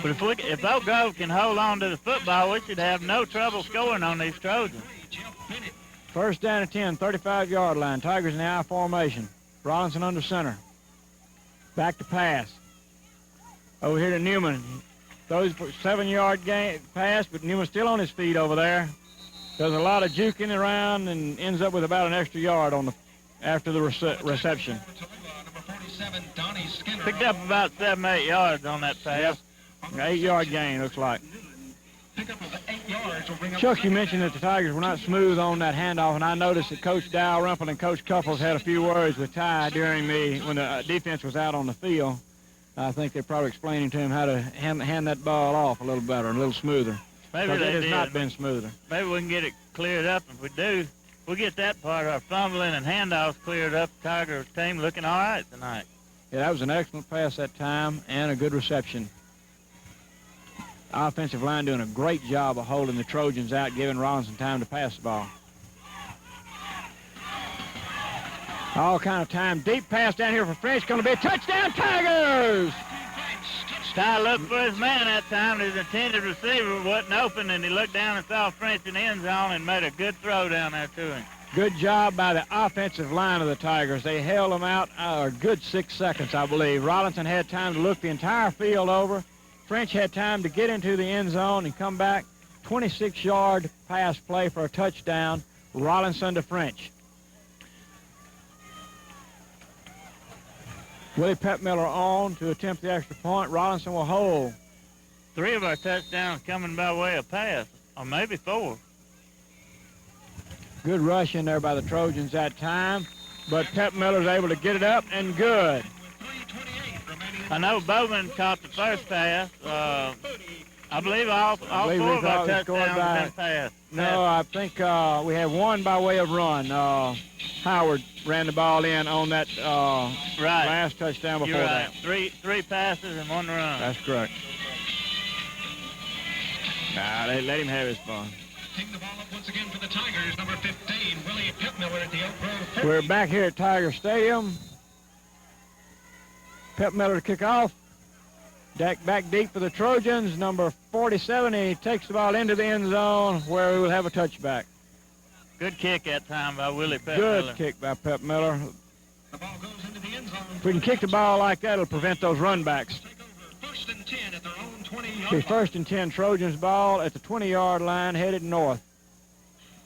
But if Oak Grove can hold on to the football, we should have no trouble scoring on these Trojans. First down and 10, 35-yard line. Tigers in the I formation. Robinson under center. Back to pass. Over here to Newman. Throws for 7-yard pass, but Newman's still on his feet over there. Does a lot of juking around and ends up with about an extra yard after the reception. Picked up about 7, 8 yards on that pass. An 8-yard gain, looks like. Chuck, you mentioned that the Tigers were not smooth on that handoff, and I noticed that Coach Dalrymple and Coach Couples had a few words with Ty when the defense was out on the field. I think they're probably explaining to him how to hand that ball off a little better, a little smoother. Maybe it has not been smoother. Maybe we can get it cleared up. If we do, we'll get that part, our fumbling and handoffs cleared up. The Tigers team looking all right tonight. Yeah, that was an excellent pass that time and a good reception. Offensive line doing a great job of holding the Trojans out, giving Robinson time to pass the ball. All kind of time. Deep pass down here for French. Going to be a touchdown, Tigers! Ty looked for his man that time. His intended receiver wasn't open, and he looked down and saw French in the end zone and made a good throw down there to him. Good job by the offensive line of the Tigers. They held them out a good 6 seconds, I believe. Robinson had time to look the entire field over. French had time to get into the end zone and come back. 26-yard pass play for a touchdown. Robinson to French. Willie Petmiller on to attempt the extra point. Robinson will hold. 3 of our touchdowns coming by way of pass, or maybe 4. Good rush in there by the Trojans that time, but Petmiller's able to get it up and good. I know Bowman caught the first pass. I believe all 4 of our touchdowns have been passed. No, I think we have 1 by way of run. Howard ran the ball in on that last touchdown before that. 3 passes and 1 run. That's correct. Nah, they let him have his fun. Taking the ball up once again for the Tigers, number 15, Willie Petmiller at the Oak Grove. We're back here at Tiger Stadium. Petmiller to kick off. Back deep for the Trojans, number 47. He takes the ball into the end zone where we will have a touchback. Good kick that time by Willie Petmiller. Good kick by Petmiller. The ball goes into the end zone. If we can kick the ball like that, it'll prevent those runbacks. First and 10 at their own 20-yard line. First and 10 Trojans ball at the 20-yard line headed north.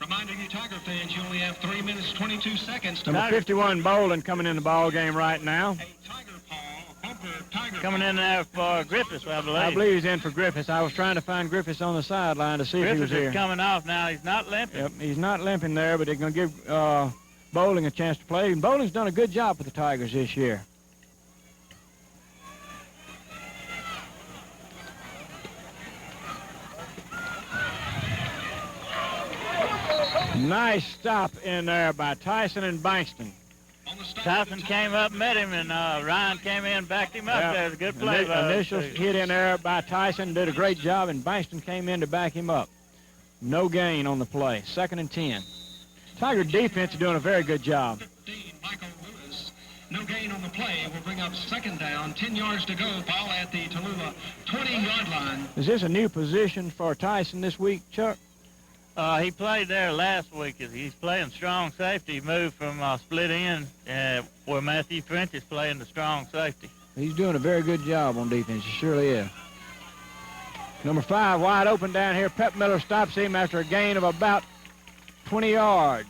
Reminding you Tiger fans, you only have 3 minutes, 22 seconds. Number 51 Bolden coming in the ball game right now. A Tiger Paw, bumper Tiger coming in there for Griffiths, I believe. I believe he's in for Griffiths. I was trying to find Griffiths on the sideline to see if he was here. Griffiths is coming off now. He's not limping. Yep, he's not limping there, but they're going to give Bowling a chance to play. And Bowling's done a good job for the Tigers this year. Nice stop in there by Tyson and Bankston. Tyson came up, met him, and Ryan came in and backed him up. Yeah. There was a good play by those Initial two. hit in there by Tyson, did a great job, and Bankston came in to back him up. No gain on the play. 2nd and 10. Tiger defense is doing a very good job. 15, Michael Lewis. No gain on the play. Will bring up 2nd down. 10 yards to go. Ball at the Tallulah 20-yard line. Is this a new position for Tyson this week, Chuck? He played there last week. He's playing strong safety. He moved from split end where Matthew French is playing the strong safety. He's doing a very good job on defense. He surely is. Number 5, wide open down here. Pep Miller stops him after a gain of about 20 yards.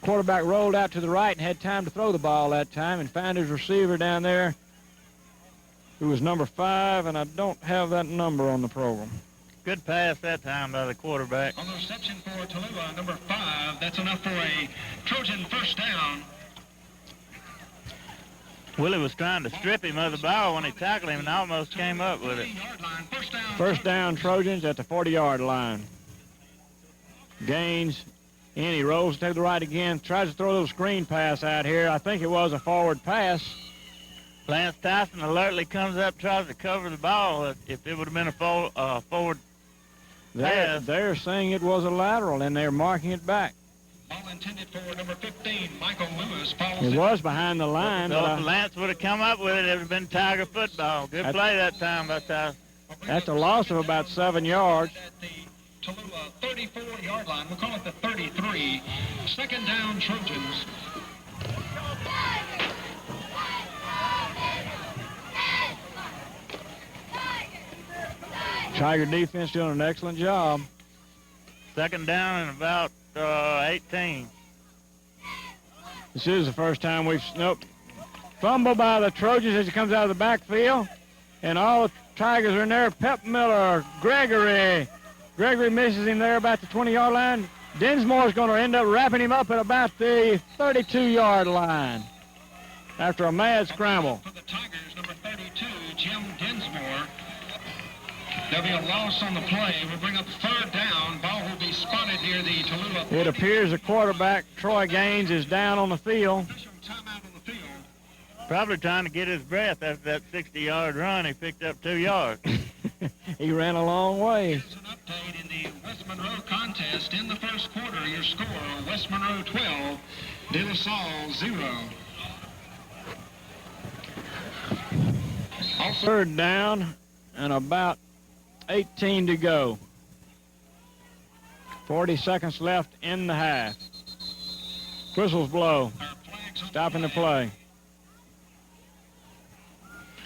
Quarterback rolled out to the right and had time to throw the ball that time and found his receiver down there, who was number 5, and I don't have that number on the program. Good pass that time by the quarterback. On the reception for Tallulah, number 5. That's enough for a Trojan first down. Willie was trying to strip him of the ball when he tackled him and almost came up with it. First down, Trojans at the 40-yard line. Gains in, he rolls to the right again, tries to throw a little screen pass out here. I think it was a forward pass. Lance Tyson alertly comes up, tries to cover the ball. If it would have been a forward pass. They're saying it was a lateral, and they're marking it back. Ball intended for number 15, Michael Lewis. It was behind the line. So if Lance would have come up with it, it would have been Tiger football. Good play that time by Tyson. That's a loss of about 7 yards. At the Tallulah 34-yard line. We'll call it the 33. 2nd down, Trojans. Tiger defense doing an excellent job. 2nd down and about 18. This is the first time we've fumble by the Trojans as he comes out of the backfield, and all the Tigers are in there. Pep Miller, Gregory misses him there about the 20-yard line. Dinsmore's going to end up wrapping him up at about the 32-yard line after a mad scramble. For the Tigers, number 32, Jim Dinsmore. There'll be a loss on the play. We'll bring up 3rd down. Ball will be spotted near the Tallulah. It appears the quarterback, Troy Gaines, is down on the field. Official timeout on the field. Probably trying to get his breath after that 60-yard run. He picked up 2 yards. He ran a long way. Here's an update in the West Monroe contest. In the first quarter, your score, West Monroe 12, De La Salle 0. Also, 3rd down and about 18 to go. 40 seconds left in the half. Whistles blow. Stopping the play.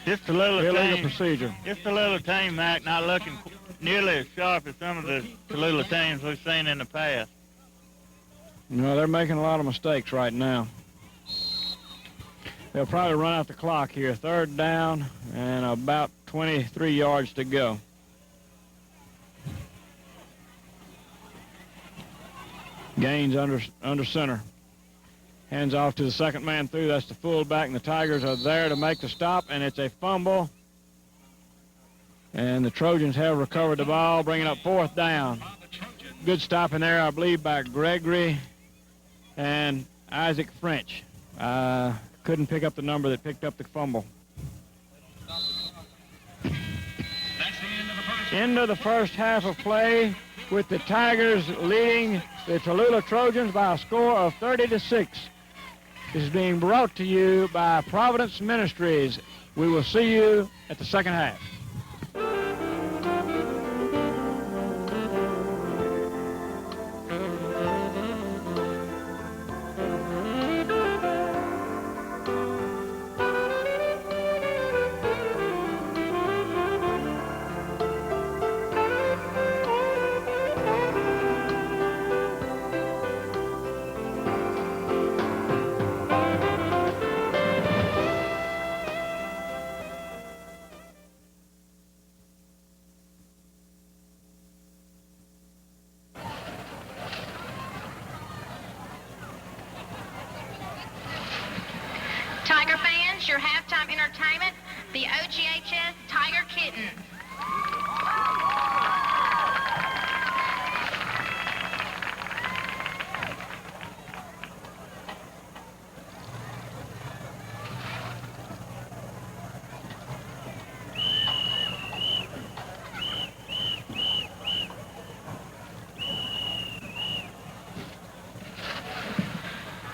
Just a little Illegal team. procedure. Just a little team, Mac, not looking nearly as sharp as some of the Tallulah teams we've seen in the past. No, they're making a lot of mistakes right now. They'll probably run out the clock here. 3rd down and about 23 yards to go. Gaines under center. Hands off to the 2nd man through. That's the fullback, and the Tigers are there to make the stop, and it's a fumble. And the Trojans have recovered the ball, bringing up 4th down. Good stop in there, I believe, by Gregory and Isaac French. Couldn't pick up the number that picked up the fumble. That's the end of the first. End of the first half of play, with the Tigers leading the Tallulah Trojans by a score of 30-6. This is being brought to you by Providence Ministries. We will see you at the second half. Tiger fans, your halftime entertainment, the OGHS Tiger Kitten.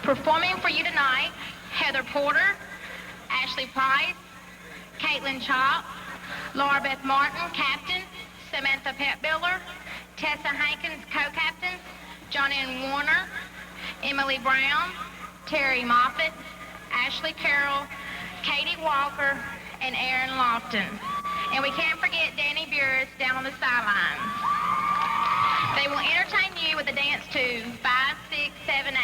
Performing for you tonight, Heather Porter, Ashley Price, Caitlin Chop, Laura Beth Martin, captain, Samantha Petbiller, Tessa Hankins, co-captains, John N. Warner, Emily Brown, Terry Moffitt, Ashley Carroll, Katie Walker, and Aaron Lofton. And we can't forget Danny Burris down on the sidelines. They will entertain you with a dance to 5, 6, 7, 8.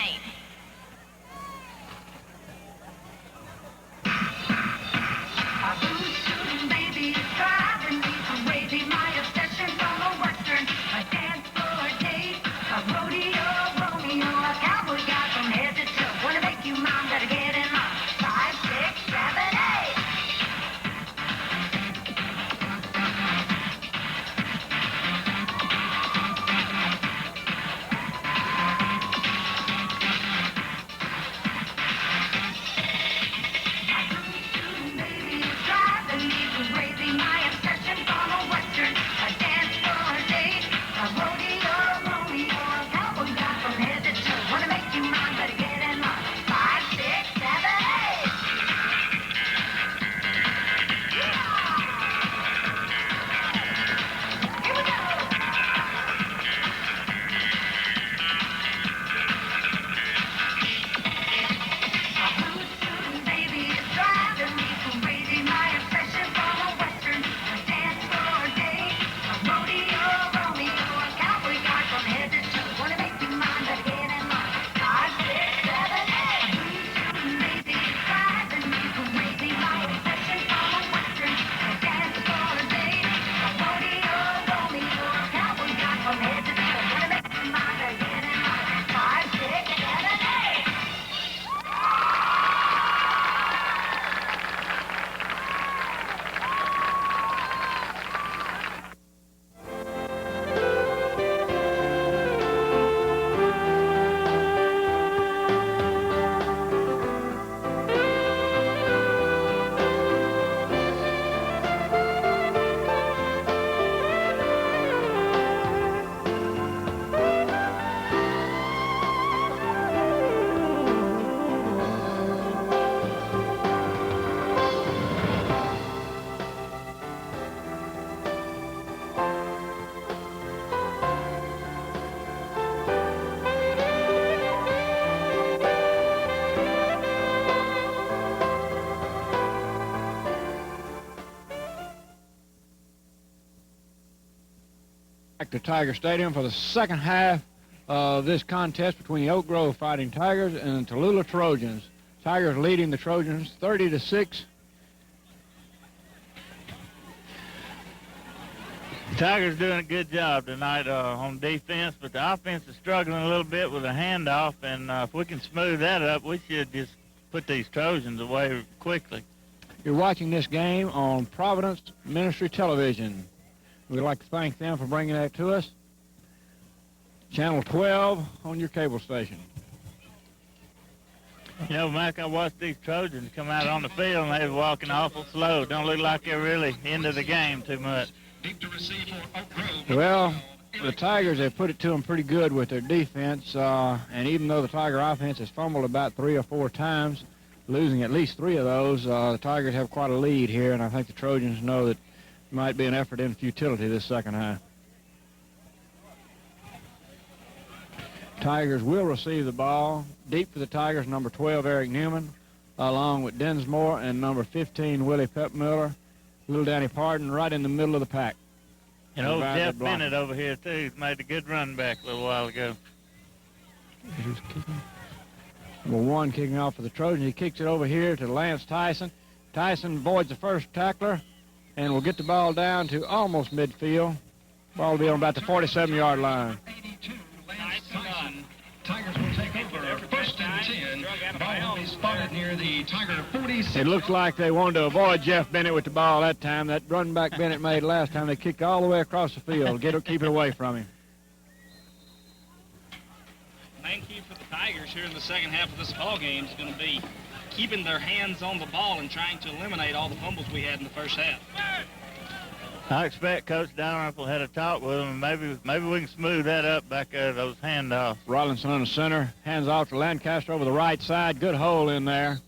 Back to Tiger Stadium for the second half of this contest between the Oak Grove Fighting Tigers and the Tallulah Trojans. Tigers leading the Trojans 30-6. The Tigers doing a good job tonight on defense, but the offense is struggling a little bit with a handoff, and if we can smooth that up, we should just put these Trojans away quickly. You're watching this game on Providence Ministry Television. We'd like to thank them for bringing that to us. Channel 12 on your cable station. You know, Mac, I watched these Trojans come out on the field, and they were walking awful slow. Don't look like they're really into the game too much. Well, the Tigers have put it to them pretty good with their defense, and even though the Tiger offense has fumbled about 3 or 4 times, losing at least 3 of those, the Tigers have quite a lead here, and I think the Trojans know that it might be an effort in futility this second half. Tigers will receive the ball. Deep for the Tigers, number 12, Eric Newman, along with Densmore and number 15, Willie Pepmiller. Little Danny Pardon right in the middle of the pack. And old Jeff Bennett over here, too, made a good run back a little while ago. Number 1 kicking off for the Trojans. He kicks it over here to Lance Tyson. Tyson avoids the first tackler and will get the ball down to almost midfield. Ball will be on about the 47-yard line. Tigers will take over first and 10. Ball will be spotted near the Tiger 46. It looks like they wanted to avoid Jeff Bennett with the ball that time. That run back Bennett made last time, they kicked all the way across the field. Keep it away from him. Main key for the Tigers here in the second half of this ball game is going to be keeping their hands on the ball and trying to eliminate all the fumbles we had in the first half. I expect Coach Dalrymple had a talk with him, and maybe we can smooth that up back there, those handoffs. Rollinson on the center, hands off to Lancaster over the right side. Good hole in there.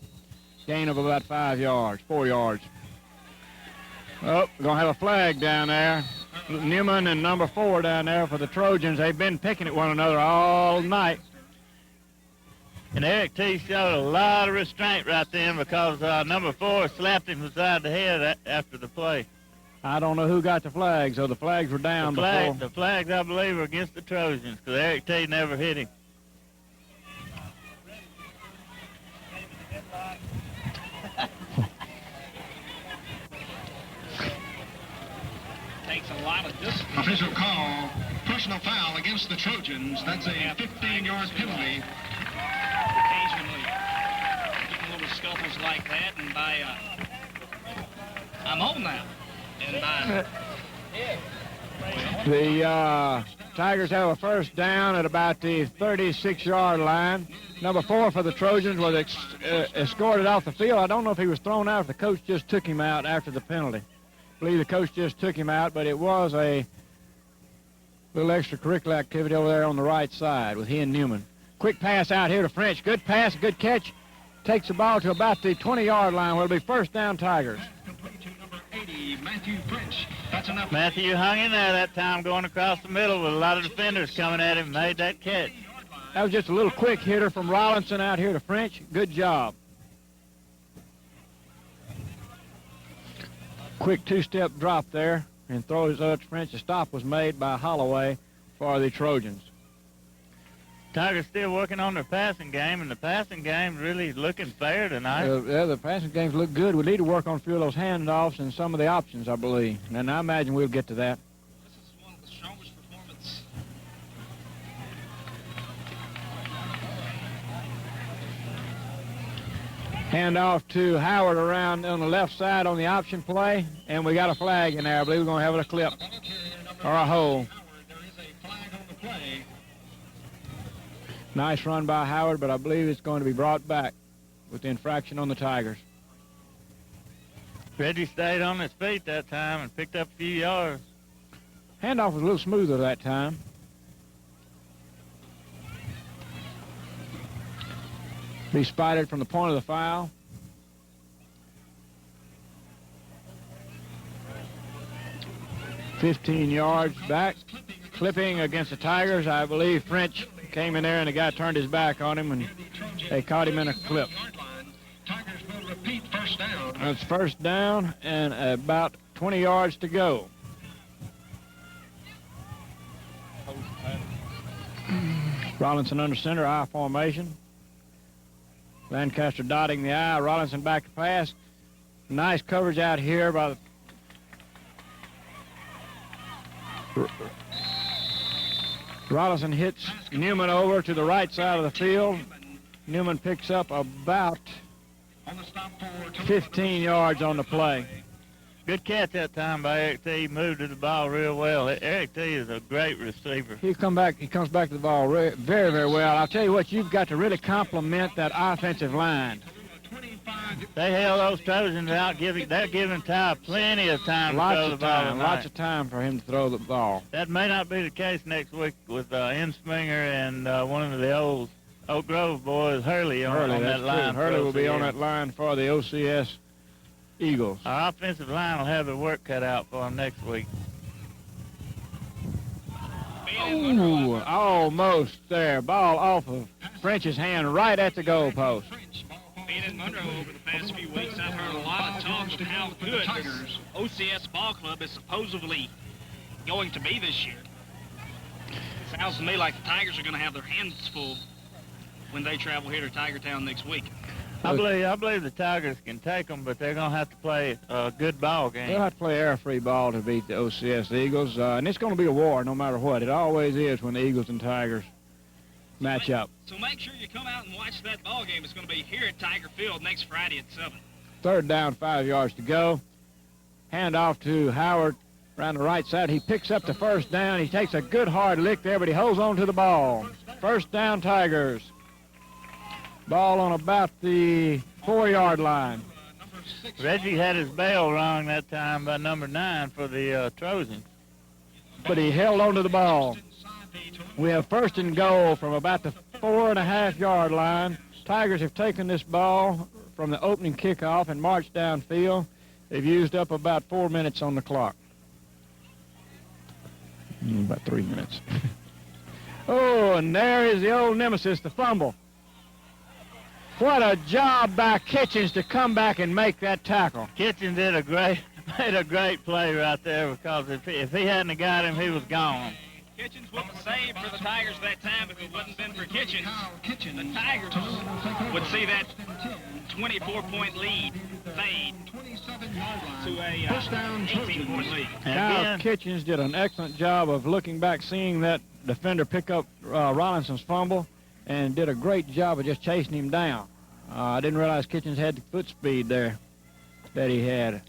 Gain of about 4 yards. Oh, we're going to have a flag down there. Newman and number 4 down there for the Trojans. They've been picking at one another all night. And Eric T showed a lot of restraint right then because number 4 slapped him beside the head after the play. I don't know who got the flags, so the flags were down before. The flags, I believe, are against the Trojans because Eric T never hit him. Takes a lot of discipline. Official call, personal foul against the Trojans. That's a 15-yard penalty. Occasionally getting little scuffles like that, and by I'm on now. And by the Tigers have a first down at about the 36-yard line. Number 4 for the Trojans was escorted off the field. I don't know if he was thrown out, if the coach just took him out after the penalty. I believe the coach just took him out, but it was a little extracurricular activity over there on the right side with he and Newman. Quick pass out here to French. Good pass, good catch. Takes the ball to about the 20-yard line where it'll be first down Tigers. Matthew French. That's enough. Matthew hung in there that time going across the middle with a lot of defenders coming at him, made that catch. That was just a little quick hitter from Rollinson out here to French. Good job. Quick 2-step drop there and throws out to French. The stop was made by Holloway for the Trojans. Tigers still working on their passing game, and the passing game really looking fair tonight. Yeah, the passing games look good. We need to work on a few of those handoffs and some of the options, I believe. And I imagine we'll get to that. this is one of the strongest performances. Handoff to Howard around on the left side on the option play, and we got a flag in there. I believe we're going to have it a clip or a hole. There is a flag on the play. Nice run by Howard, but I believe it's going to be brought back with the infraction on the Tigers. Reggie stayed on his feet that time and picked up a few yards. Handoff was a little smoother that time. Be spotted from the point of the foul. (15 yards back. Clipping against the Tigers. I believe French came in there and the guy turned his back on him and they caught him in a clip. Tigers will repeat first down. It's first down and about 20 yards to go. Rollinson under center, I formation. Lancaster dotting the I. Rollinson back to pass. Nice coverage out here by the Rollinson hits Newman over to the right side of the field. Newman picks up about 15 yards on the play. Good catch that time by Eric T. He moved to the ball real well. Eric T. is a great receiver. He comes back to the ball very, very well. I'll tell you what, you've got to really compliment that offensive line. They held those Trojans out. They're giving Ty plenty of time to throw the ball tonight. Lots of time for him to throw the ball. That may not be the case next week with Insminger and one of the old Oak Grove boys, Hurley, on that line. Hurley will be on that line for the OCS Eagles. Our offensive line will have their work cut out for them next week. Ooh, almost there. Ball off of French's hand right at the goal post. Being in Monroe over the past few weeks, I've heard a lot of talk of how good this OCS ball club is supposedly going to be this year. It sounds to me like the Tigers are going to have their hands full when they travel here to Tigertown next week. I believe the Tigers can take them, but they're going to have to play a good ball game. They'll have to play air-free ball to beat the OCS Eagles, and it's going to be a war no matter what. It always is when the Eagles and Tigers match up. So make sure you come out and watch that ball game. It's going to be here at Tiger Field next Friday at 7. Third down, 5 yards to go. Hand off to Howard around the right side. He picks up the first down. He takes a good hard lick there, but he holds on to the ball. First down, Tigers. Ball on about the 4-yard line. Number Reggie had his bell rung that time by number 9 for the Trojans. But he held on to the ball. We have first and goal from about the 4.5-yard line. Tigers have taken this ball from the opening kickoff and marched downfield. They've used up about 4 minutes on the clock. About 3 minutes. Oh, and there is the old nemesis, the fumble. What a job by Kitchens to come back and make that tackle. Kitchens made a great play right there, because if he hadn't have got him, he was gone. Kitchens wouldn't save for the Tigers that time if it wasn't been for Kitchens. The Tigers would see that 24-point lead fade to a 18-point lead. Kyle Kitchens did an excellent job of looking back, seeing that defender pick up Rollinson's fumble, and did a great job of just chasing him down. I didn't realize Kitchens had the foot speed there that he had.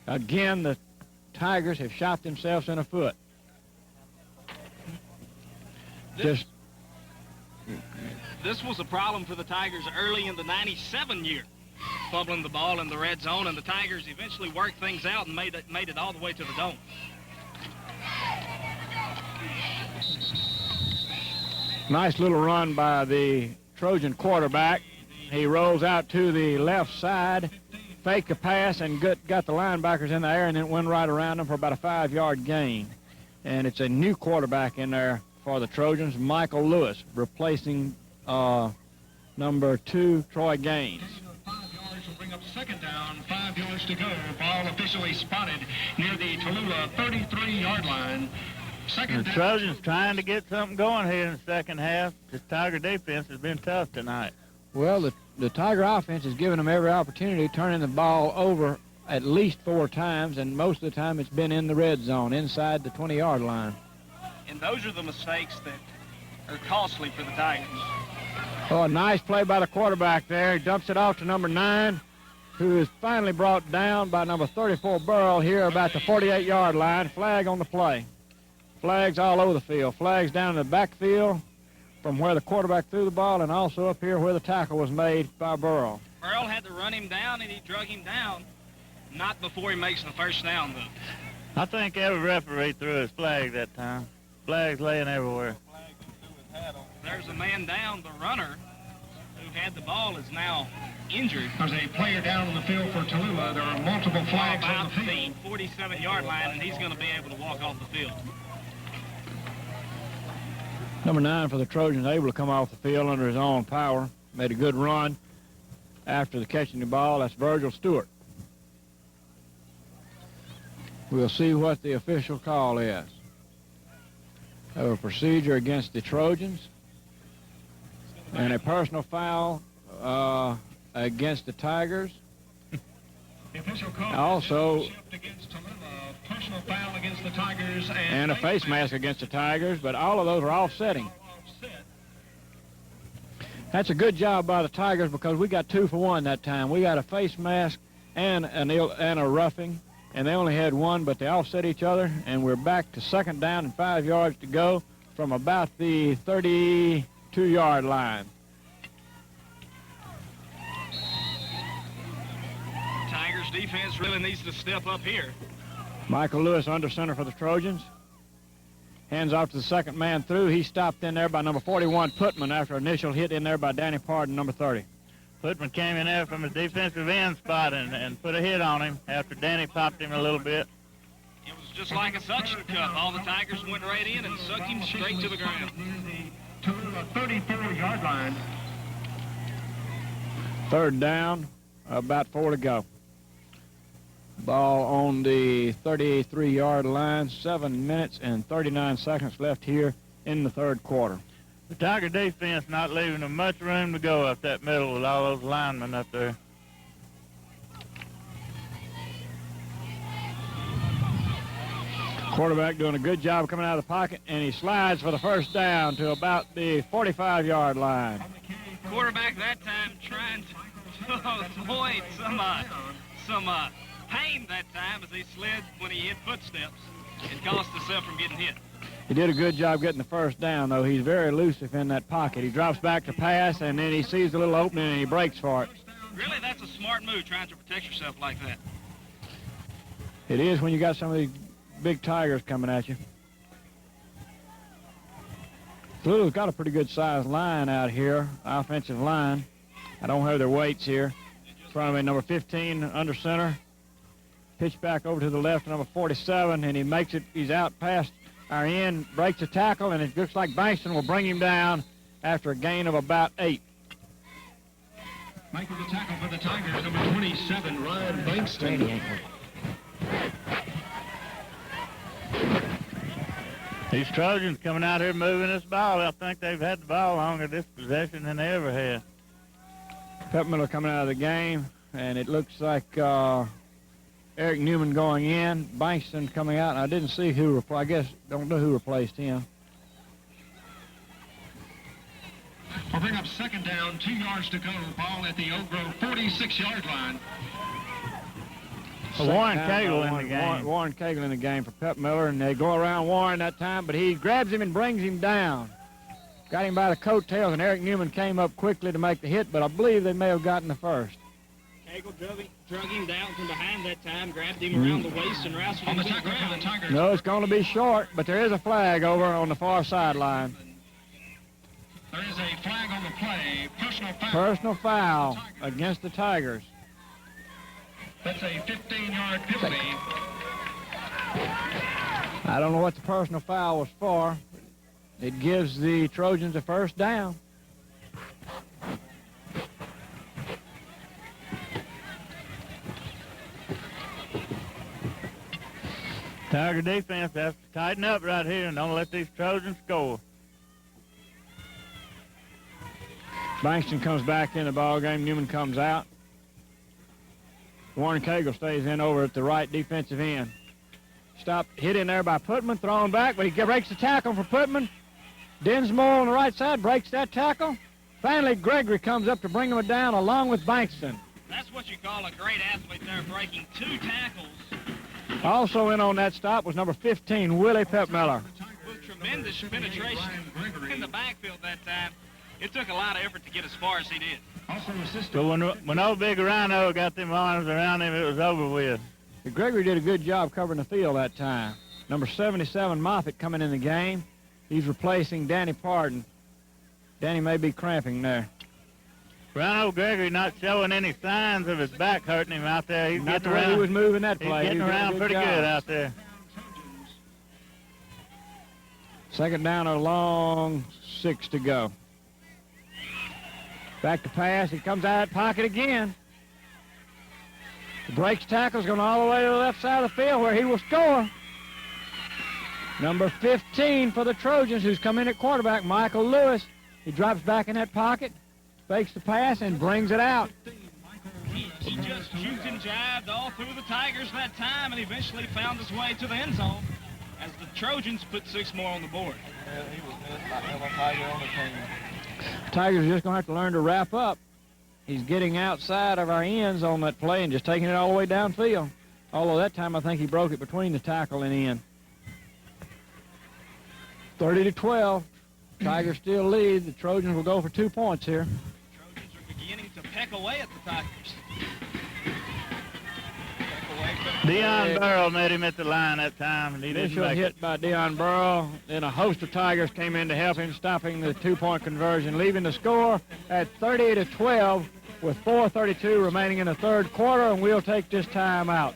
Again, the Tigers have shot themselves in the foot. This was a problem for the Tigers early in the 97 year, fumbling the ball in the red zone, and the Tigers eventually worked things out and made it all the way to the dome. Nice little run by the Trojan quarterback. He rolls out to the left side, faked the pass, and got the linebackers in the air, and then went right around them for about a 5-yard gain. And it's a new quarterback in there for the Trojans, Michael Lewis, replacing number 2, Troy Gaines. 5 yards will bring up second down, 5 yards to go. Ball officially spotted near the Tallulah 33-yard line. The Trojans trying to get something going here in the second half. This Tiger defense has been tough tonight. Well, the Tiger offense has given them every opportunity, turning the ball over at least 4 times, and most of the time it's been in the red zone, inside the 20-yard line. And those are the mistakes that are costly for the Tigers. Oh, a nice play by the quarterback there. He dumps it off to number 9, who is finally brought down by number 34, Burrell, here about the 48-yard line. Flag on the play. Flags all over the field. Flags down in the backfield from where the quarterback threw the ball, and also up here where the tackle was made by Burrell. Burrell had to run him down, and he drug him down, not before he makes the first down, though. I think every referee threw his flag that time. Flags laying everywhere. There's a man down. The runner who had the ball is now injured. There's a player down on the field for Tallulah. There are multiple flags on the field. About the 47-yard line, and he's going to be able to walk off the field. Number 9 for the Trojans, able to come off the field under his own power. Made a good run after the catching the ball. That's Virgil Stewart. We'll see what the official call is. Have a procedure against the Trojans and a personal foul against the Tigers. The official call also against Tallulah, personal foul against the Tigers, and a face mask against the Tigers, but all of those are offsetting. That's a good job by the Tigers, because we got 2 for 1 that time. We got a face mask and a roughing, and they only had 1, but they offset each other, and we're back to second down and 5 yards to go from about the 32-yard line. Tigers defense really needs to step up here. Michael Lewis under center for the Trojans. Hands off to the second man through. He stopped in there by number 41, Putman, after initial hit in there by Danny Pardon, number 30. Putman came in there from his defensive end spot and put a hit on him after Danny popped him a little bit. It was just like a suction cup. All the Tigers went right in and sucked him straight to the ground. To the 34-yard line. Third down, about 4 to go. Ball on the 33-yard line, 7 minutes and 39 seconds left here in the third quarter. The Tiger defense not leaving them much room to go up that middle with all those linemen up there. Quarterback doing a good job coming out of the pocket, and he slides for the first down to about the 45-yard line. Quarterback that time trying to avoid some pain that time as he slid when he hit footsteps and cost himself from getting hit. He did a good job getting the first down, though. He's very elusive in that pocket. He drops back to pass, and then he sees a little opening, and he breaks for it. Really, that's a smart move, trying to protect yourself like that. It is when you got some of these big Tigers coming at you. Tallulah's got a pretty good sized line out here, offensive line. I don't have their weights here. In front of me, number 15 under center. Pitch back over to the left, number 47, and he makes it. He's out past our end, breaks a tackle, and it looks like Bankston will bring him down after a gain of about 8. Making the tackle for the Tigers, number 27, Ryan Bankston. These Trojans coming out here moving this ball. I think they've had the ball longer this possession than they ever had. Pep Miller coming out of the game, and it looks like Eric Newman going in, Bankston coming out, and I didn't see who I guess, don't know who replaced him. We'll bring up second down, 2 yards to go. Ball at the Oak Grove 46-yard line. Warren Cagle in the game. Warren Cagle in the game for Pep Miller, and they go around Warren that time, but he grabs him and brings him down. Got him by the coattails, and Eric Newman came up quickly to make the hit, but I believe they may have gotten the first. Cagle drug him down from behind that time, grabbed him around the waist and wrestled him to the ground. No, it's going to be short, but there is a flag over on the far sideline. There is a flag on the play, personal foul. Personal foul against the Tigers. That's a 15-yard penalty. I don't know what the personal foul was for. It gives the Trojans a first down. Tiger defense has to tighten up right here and don't let these Trojans score. Bankston comes back in the ball game. Newman comes out. Warren Cagle stays in over at the right defensive end. Hit in there by Putman, thrown back, but he breaks the tackle for Putman. Dinsmore on the right side breaks that tackle. Finally, Gregory comes up to bring him down along with Bankston. That's what you call a great athlete there, breaking 2 tackles. Also in on that stop was number 15, Willie Pep Miller. With tremendous penetration in the backfield that time. It took a lot of effort to get as far as he did. So when old Big Rhino got them arms around him, it was over with. Gregory did a good job covering the field that time. Number 77, Moffitt, coming in the game. He's replacing Danny Pardon. Danny may be cramping there. Rhino Gregory not showing any signs of his back hurting him out there. He's Not getting the way around. he was moving that play. He's getting around pretty good out there. Second down, a long 6 to go. Back to pass. He comes out of that pocket again. Breaks tackles, going all the way to the left side of the field where he will score. Number 15 for the Trojans, who's come in at quarterback, Michael Lewis. He drops back in that pocket, fakes the pass, and brings it out. He just juked and jived all through the Tigers that time and eventually found his way to the end zone as the Trojans put 6 more on the board. Tigers are just going to have to learn to wrap up. He's getting outside of our ends on that play and just taking it all the way downfield. Although that time I think he broke it between the tackle and end. 30-12. Tigers still lead. The Trojans will go for 2 points here. The Trojans are beginning to peck away at the Tigers. Deion Burrow met him at the line that time, and he didn't Initial make hit it. by Deion Burrow. Then a host of Tigers came in to help him, stopping the 2-point conversion, leaving the score at 30-12 with 4:32 remaining in the third quarter, and we'll take this time out.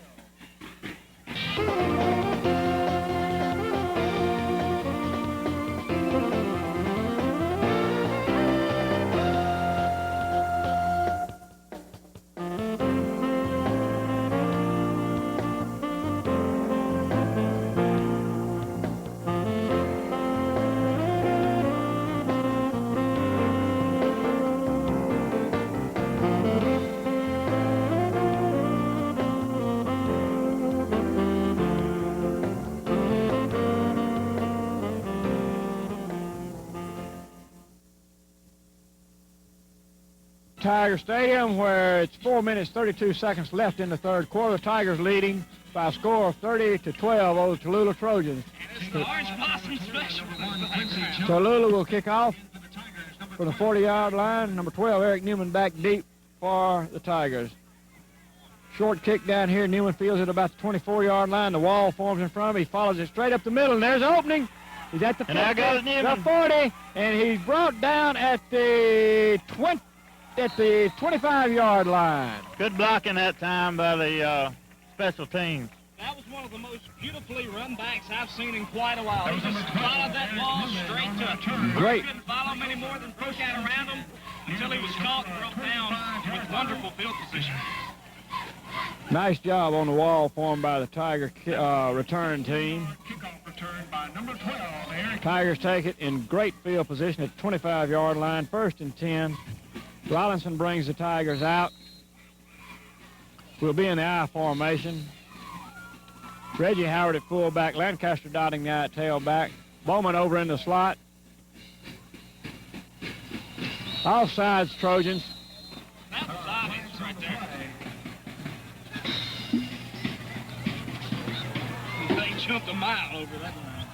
Tiger Stadium, where it's 4 minutes, 32 seconds left in the third quarter. Tigers leading by a score of 30-12 over the Tallulah Trojans. It's the Orange Blossom Special. Tallulah will kick off from the 40-yard line. Number 12, Eric Newman, back deep for the Tigers. Short kick down here. Newman fields it about the 24-yard line. The wall forms in front of him. He follows it straight up the middle, and there's an opening. He's at the 50, the 40, and he's brought down at the 25-yard line. Good blocking that time by the special teams. That was one of the most beautifully run backs I've seen in quite a while. He just followed that ball straight to it. Great. He couldn't follow him any more than broke out around him until he was caught and broke down with wonderful field position. Nice job on the wall formed by the Tiger return team. Kickoff return by number 12, Eric. Tigers take it in great field position at the 25-yard line, 1st and 10. Rollinson brings the Tigers out. We'll be in the I formation. Reggie Howard at fullback, Lancaster dotting the I at tailback, Bowman over in the slot. Offsides, Trojans. That was obvious right there. They jumped a mile over that line.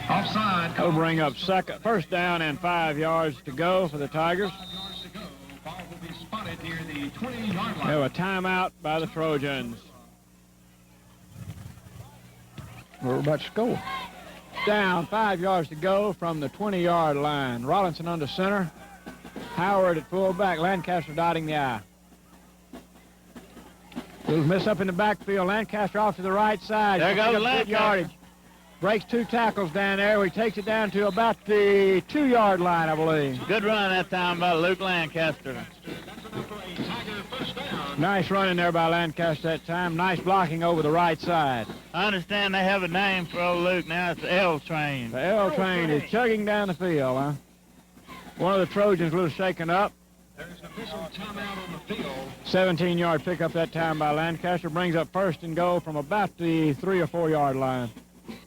Offside. They'll bring up first down and 5 yards to go for the Tigers. 5 yards to go. Ball will be spotted near the 20-yard line. They have a timeout by the Trojans. We're about to score. Down, 5 yards to go from the 20-yard line. Rollinson under center. Howard at fullback. Lancaster dotting the I. Little miss up in the backfield. Lancaster off to the right side. There goes Lancaster. Yardage. Breaks 2 tackles down there. He takes it down to about the 2-yard line, I believe. Good run that time by Luke Lancaster. Nice running there by Lancaster that time. Nice blocking over the right side. I understand they have a name for old Luke now. It's the L train. The L train is chugging down the field, huh? One of the Trojans a little shaken up. There's an official timeout on the field. 17-yard pickup that time by Lancaster. Brings up 1st and goal from about the 3 or 4-yard line.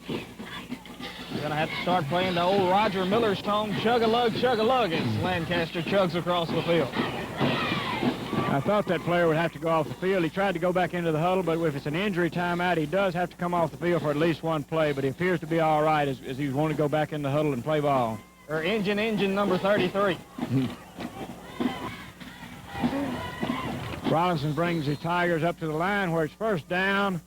You're going to have to start playing the old Roger Miller song, chug-a-lug, chug-a-lug, as Lancaster chugs across the field. I thought that player would have to go off the field. He tried to go back into the huddle, but if it's an injury timeout, he does have to come off the field for at least one play, but he appears to be all right as he's wanting to go back in the huddle and play ball. Or engine number 33. Rollinson brings the Tigers up to the line where it's first down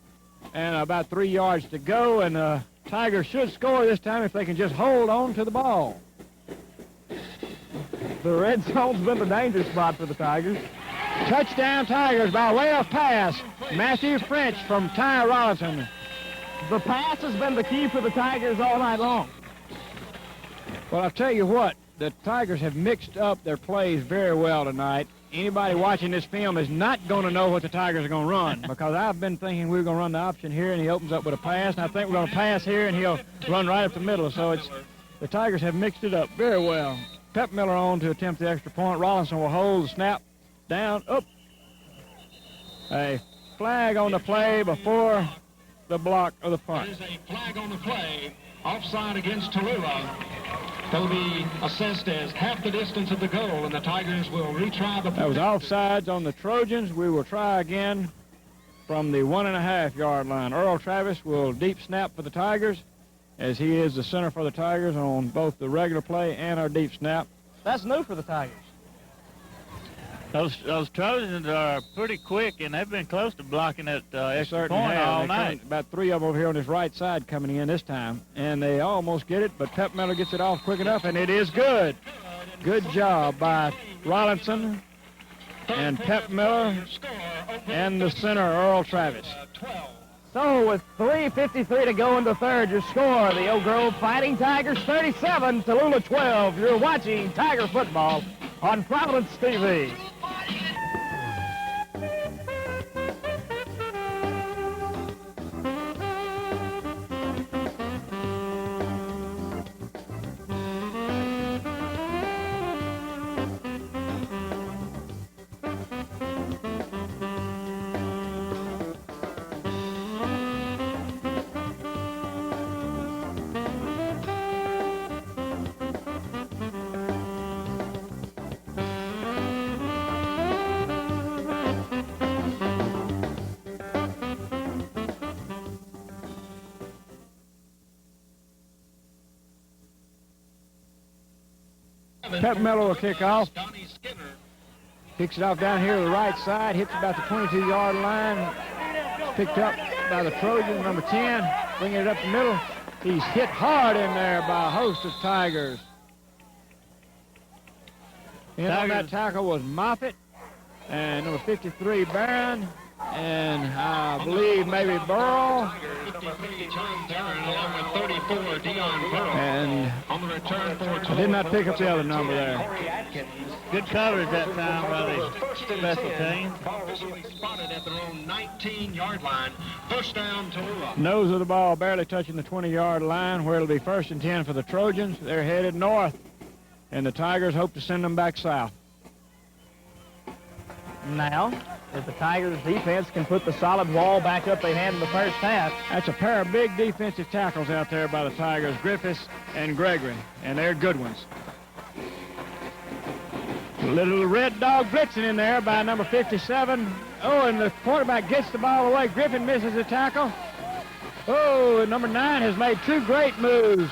and about 3 yards to go, and the Tigers should score this time if they can just hold on to the ball. The red zone's been the danger spot for the Tigers. Touchdown Tigers by way of pass. Matthew French from Ty Rollinson. The pass has been the key for the Tigers all night long. Well, I'll tell you what, the Tigers have mixed up their plays very well tonight. Anybody watching this film is not going to know what the Tigers are going to run because I've been thinking we were going to run the option here and he opens up with a pass, and I think we're going to pass here and he'll run right up the middle. So the Tigers have mixed it up very well. Pep Miller on to attempt the extra point. Rollinson will hold the snap. Down, up. A flag on the play before the block of the punt. There's a flag on the play. Offside against Tallulah. They'll be assessed as half the distance of the goal, and the Tigers will retry the... That was offsides on the Trojans. We will try again from the 1.5-yard line. Earl Travis will deep snap for the Tigers, as he is the center for the Tigers on both the regular play and our deep snap. That's new for the Tigers. Those Trojans are pretty quick, and they've been close to blocking that extra point all night. About 3 of them over here on his right side coming in this time, and they almost get it, but Pep Miller gets it off quick enough, and it is good. Good job by Rollinson and Pep Miller and the center, Earl Travis. So with 3:53 to go in the third, your score, the Oak Grove Fighting Tigers 37, Tallulah 12. You're watching Tiger football on Providence TV. Pep Miller will kick off. Picks it off down here to the right side, hits about the 22-yard line. Picked up by the Trojans, number 10, bringing it up the middle. He's hit hard in there by a host of Tigers. In on that tackle was Moffitt and number 53, Barron, and I believe maybe Burrow. And I did not pick up the other number there. Good coverage that time by the special team. Spotted at their own 19-yard line. First down, Tallulah. Nose of the ball barely touching the 20-yard line, where it'll be 1st and 10 for the Trojans. They're headed north, and the Tigers hope to send them back south. Now, if the Tigers defense can put the solid wall back up they had in the first half. That's a pair of big defensive tackles out there by the Tigers, Griffiths and Gregory, and they're good ones. A little red dog blitzing in there by number 57. Oh, and the quarterback gets the ball away. Griffin misses the tackle. Oh, and number 9 has made 2 great moves.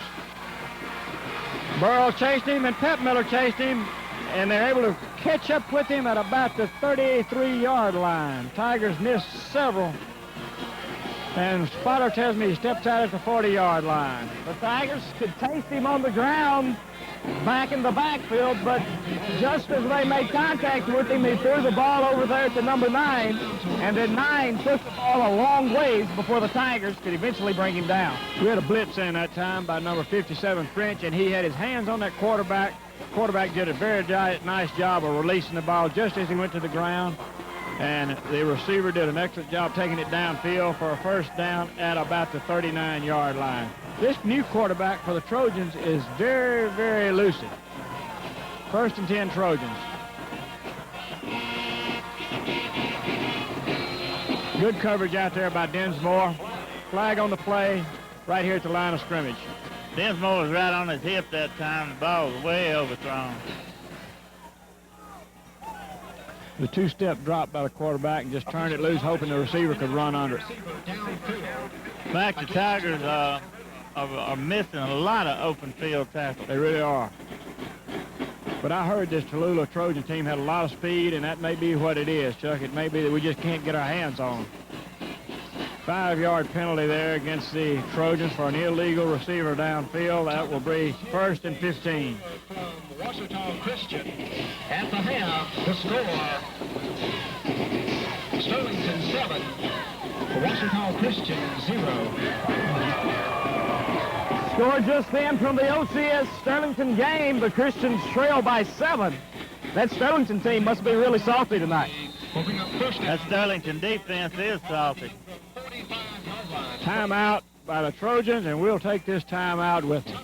Burrow chased him and Pep Miller chased him, and they're able to catch up with him at about the 33-yard line. Tigers missed several, and spotter tells me he stepped out at the 40-yard line. The Tigers could taste him on the ground back in the backfield, but just as they made contact with him, he threw the ball over there to number 9, and then 9 took the ball a long ways before the Tigers could eventually bring him down. We had a blitz in that time by number 57, French, and he had his hands on that quarterback. Quarterback did a very nice job of releasing the ball just as he went to the ground, and the receiver did an excellent job taking it downfield for a first down at about the 39-yard line. This new quarterback for the Trojans is very, very elusive. 1st and 10 Trojans. Good coverage out there by Dinsmore. Flag on the play right here at the line of scrimmage. Dinsmore was right on his hip that time. The ball was way overthrown. The 2-step drop by the quarterback and just turned it loose, hoping the receiver could run under it. In fact, the Tigers are missing a lot of open field tackles. They really are. But I heard this Tallulah Trojan team had a lot of speed, and that may be what it is, Chuck. It may be that we just can't get our hands on them. 5-yard penalty there against the Trojans for an illegal receiver downfield. That will be 1st and 15. From Washita Christian at the half, the score, Sterlington 7, Washita Christian 0. Score just then from the OCS Sterlington game. The Christians trail by 7. That Sterlington team must be really salty tonight. That Sterlington defense is salty. Timeout by the Trojans, and we'll take this timeout with them.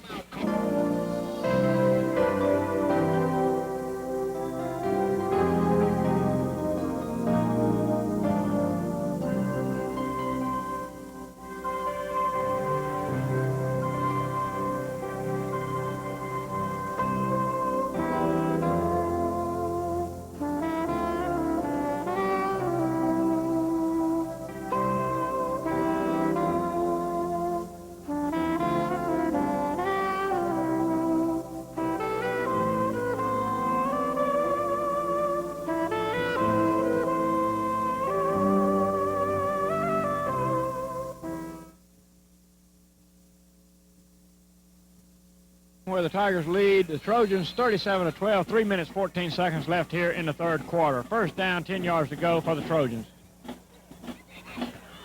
Where the Tigers lead the Trojans 37-12, 3 minutes 14 seconds left here in the 3rd quarter. First down, 10 yards to go for the Trojans.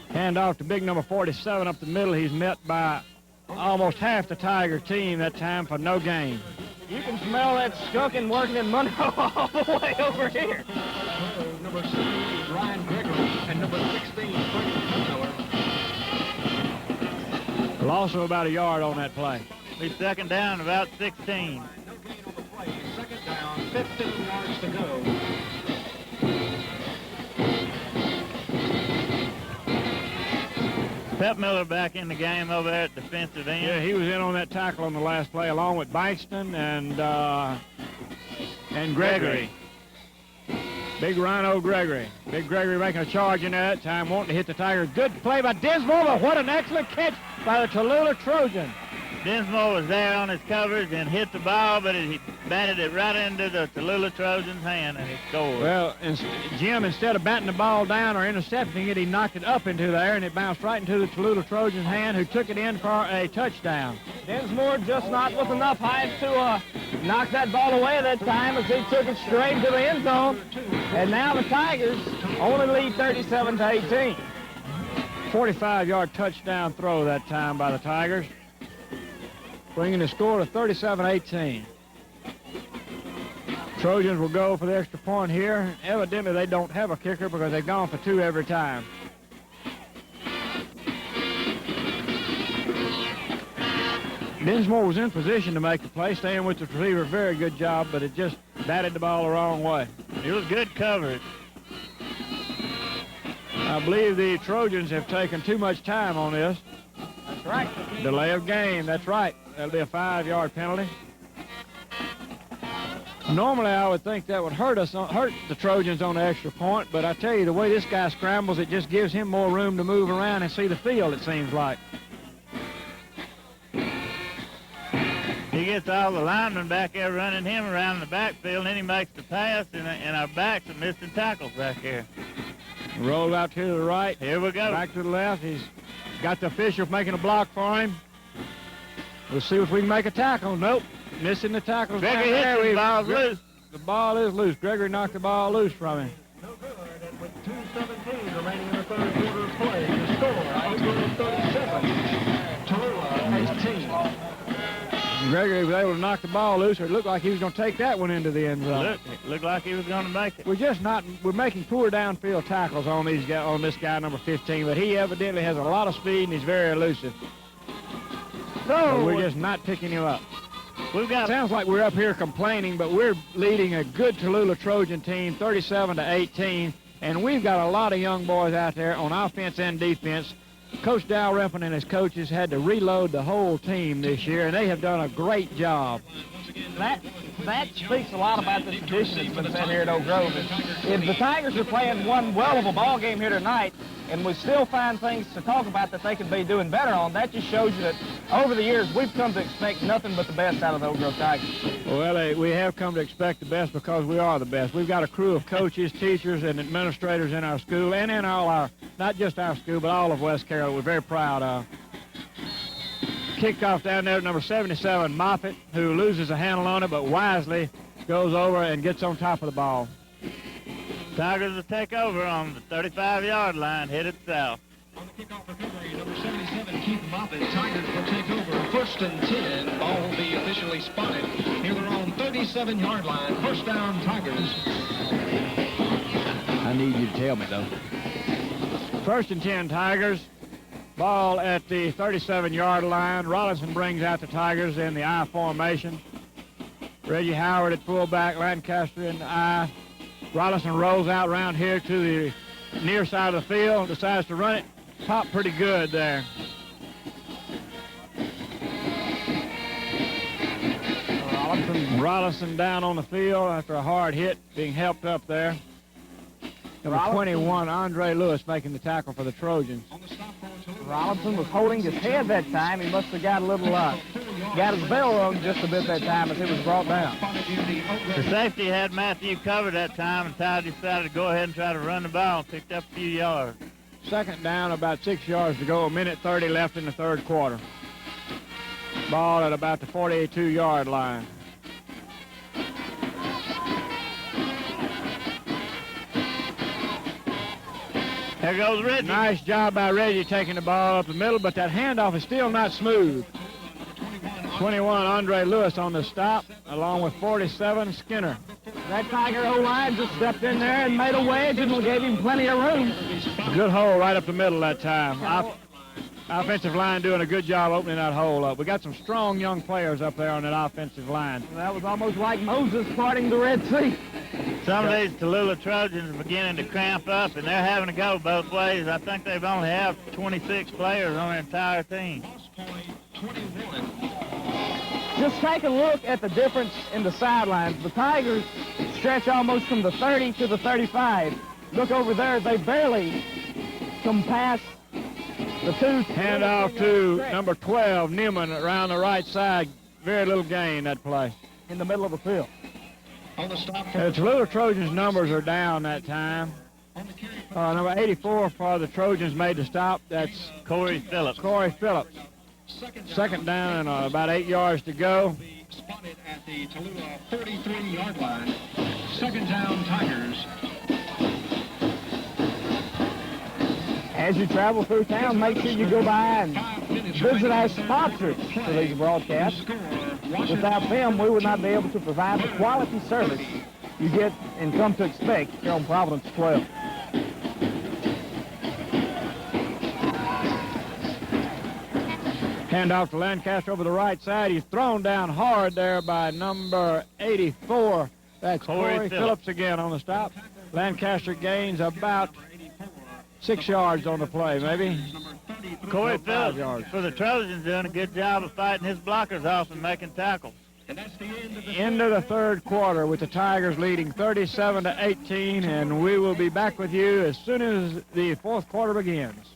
Hand off to big number 47 up the middle. He's met by almost half the Tiger team that time for no gain. You can smell that skunking working in Monroe all the way over here. Number 7, Ryan Gregory, and number 16, Frank Miller. Loss of about a yard on that play. Be 2nd down, about 16. No gain on the play. 2nd down, 15 yards to go. Pep Miller back in the game over there at defensive end. Yeah, he was in on that tackle on the last play along with Bankston and Gregory. Big Rhino Gregory. Big Gregory making a charge in there that time, wanting to hit the Tigers. Good play by Dinsmore, but what an excellent catch by the Tallulah Trojans. Dinsmore was there on his coverage and hit the ball, but he batted it right into the Tallulah Trojans' hand, and he scored. Well, Jim, instead of batting the ball down or intercepting it, he knocked it up into there, and it bounced right into the Tallulah Trojans' hand, who took it in for a touchdown. Dinsmore just not with enough height to knock that ball away that time, as he took it straight to the end zone. And now the Tigers only lead 37-18. 45-yard touchdown throw that time by the Tigers, bringing the score to 37-18. Trojans will go for the extra point here. Evidently, they don't have a kicker because they've gone for two every time. Dinsmore was in position to make the play, staying with the receiver. Very good job, but it just batted the ball the wrong way. It was good coverage. I believe the Trojans have taken too much time on this. That's right. Delay of game, that's right. That'll be a 5-yard penalty. Normally, I would think that would hurt the Trojans on the extra point, but I tell you, the way this guy scrambles, it just gives him more room to move around and see the field, it seems like. He gets all the linemen back there running him around the backfield, and then he makes the pass, and our backs are missing tackles back here. Roll out to the right. Here we go. Back to the left. He's got the official making a block for him. We'll see if we can make a tackle. Nope. Missing the tackle. Gregory hits the ball's loose. The ball is loose. Gregory knocked the ball loose from him. No good. And with 2:17 remaining in the third quarter of play, the score, Iowa 37, Tallulah 18. Gregory was able to knock the ball loose, or it looked like he was going to take that one into the end zone. It looked like he was going to make it. We're making poor downfield tackles on this guy, number 15, but he evidently has a lot of speed and he's very elusive. So we're just not picking him up. Sounds like we're up here complaining, but we're leading a good Tallulah Trojan team, 37-18, and we've got a lot of young boys out there on offense and defense. Coach Dow Rimpin and his coaches had to reload the whole team this year, and they have done a great job. That speaks a lot about the tradition that's been set here at Oak Grove. If the Tigers are playing one well of a ball game here tonight, and we still find things to talk about that they could be doing better on, that just shows you that over the years we've come to expect nothing but the best out of the Oak Grove Tigers. Well, we have come to expect the best because we are the best. We've got a crew of coaches, teachers, and administrators in our school, and in not just our school, but all of West Carroll. We're very proud of. Kicked off down there at number 77, Moffitt, who loses a handle on it, but wisely goes over and gets on top of the ball. Tigers will take over on the 35-yard line, headed south. On the kickoff recovery, number 77, Keith Moffitt. Tigers will take over. First and 10. Ball will be officially spotted. Here they're on 37-yard line. First down, Tigers. I need you to tell me, though. First and 10, Tigers. Ball at the 37-yard line. Rollinson brings out the Tigers in the I formation. Reggie Howard at fullback, Lancaster in the I. Rollinson rolls out around here to the near side of the field, decides to run it. Popped pretty good there. Rollinson down on the field after a hard hit, being helped up there. Number 21, Andre Lewis, making the tackle for the Trojans. Rollinson was holding his head that time. He must have got a little, got his bell rung just a bit that time as it was brought down. The safety had Matthew covered that time, and Ty decided to go ahead and try to run the ball and picked up a few yards. Second down, about 6 yards to go, 1:30 left in the third quarter. Ball at about the 42-yard line. There goes Reggie. Nice job by Reggie taking the ball up the middle, but that handoff is still not smooth. 21, Andre Lewis on the stop, along with 47, Skinner. That Tiger O-line just stepped in there and made a wedge and gave him plenty of room. Good hole right up the middle that time. Offensive line doing a good job opening that hole up. We got some strong young players up there on that offensive line. That was almost like Moses parting the Red Sea. Some of these Tallulah Trojans are beginning to cramp up, and they're having to go both ways. I think they've only have 26 players on their entire team. Just take a look at the difference in the sidelines. The Tigers stretch almost from the 30 to the 35. Look over there, they barely come past The two. Hand off to number 12, Newman, around the right side. Very little gain that play. In the middle of the field. On the stop The Tallulah Trojans numbers are down that time. Number 84 for the Trojans made the stop. That's Corey Phillips. Corey Phillips. Second down and about 8 yards to go. Spotted at the Tallulah 33-yard line. Second down, Tigers. As you travel through town, make sure you go by and visit our sponsors for these broadcasts. Without them, we would not be able to provide the quality service you get and come to expect here on Providence 12. Hand off to Lancaster over the right side. He's thrown down hard there by number 84. That's Corey Phillips again on the stop. Lancaster gains about 6 yards on the play, maybe. Corey 5 Phillips yards. for the Trojans doing a good job of fighting his blockers off and making tackles. And that's the end of the End of the third quarter with the Tigers leading 37-18, and we will be back with you as soon as the fourth quarter begins.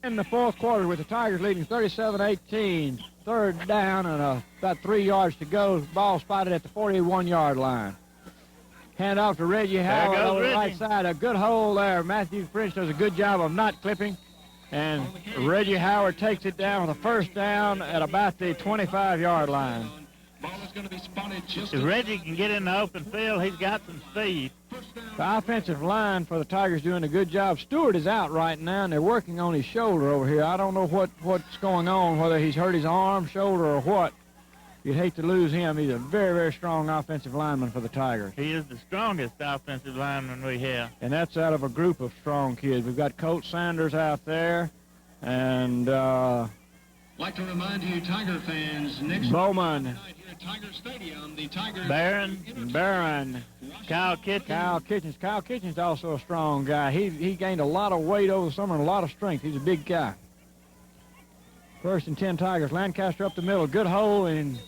In the fourth quarter with the Tigers leading 37-18, third down and about 3 yards to go. Ball spotted at the 41-yard line. Hand off to Reggie Howard goes on the Reggie. right side. A good hole there. Matthew French does a good job of not clipping. And Reggie Howard takes it down with a first down at about the 25-yard line. ball is going to be spotted just If Reggie can get in the open field, he's got some speed. The offensive line for the Tigers doing a good job. Stewart is out right now, and they're working on his shoulder over here. I don't know what's going on, whether he's hurt his arm, shoulder, or what. You'd hate to lose him. He's a very, very strong offensive lineman for the Tigers. He is the strongest offensive lineman we have. And that's out of a group of strong kids. We've got Colt Sanders out there, and like to remind you, Tiger fans, next Bowman, night here at Tiger Stadium, the Tigers... Barron, Kyle Kitchens. Kyle Kitchens also a strong guy. He gained a lot of weight over the summer and a lot of strength. He's a big guy. First and 10 Tigers. Lancaster up the middle. Good hole, and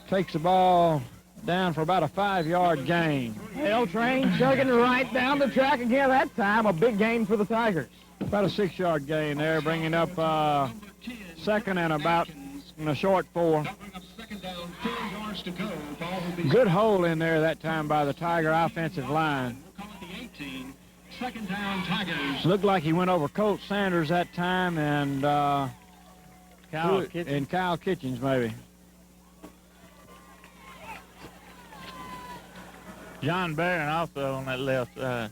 takes the ball down for about a 5-yard gain. L Train chugging right down the track again that time. A big gain for the Tigers. About a 6-yard gain there, bringing up second and about a short 4. Second down, 4 yards to go. Ball will be... Good hole in there that time by the Tiger offensive line. We'll call it the 18. Second down, Tigers. Looked like he went over Colt Sanders that time, and Kyle Kitchens maybe. John Barron also on that left side.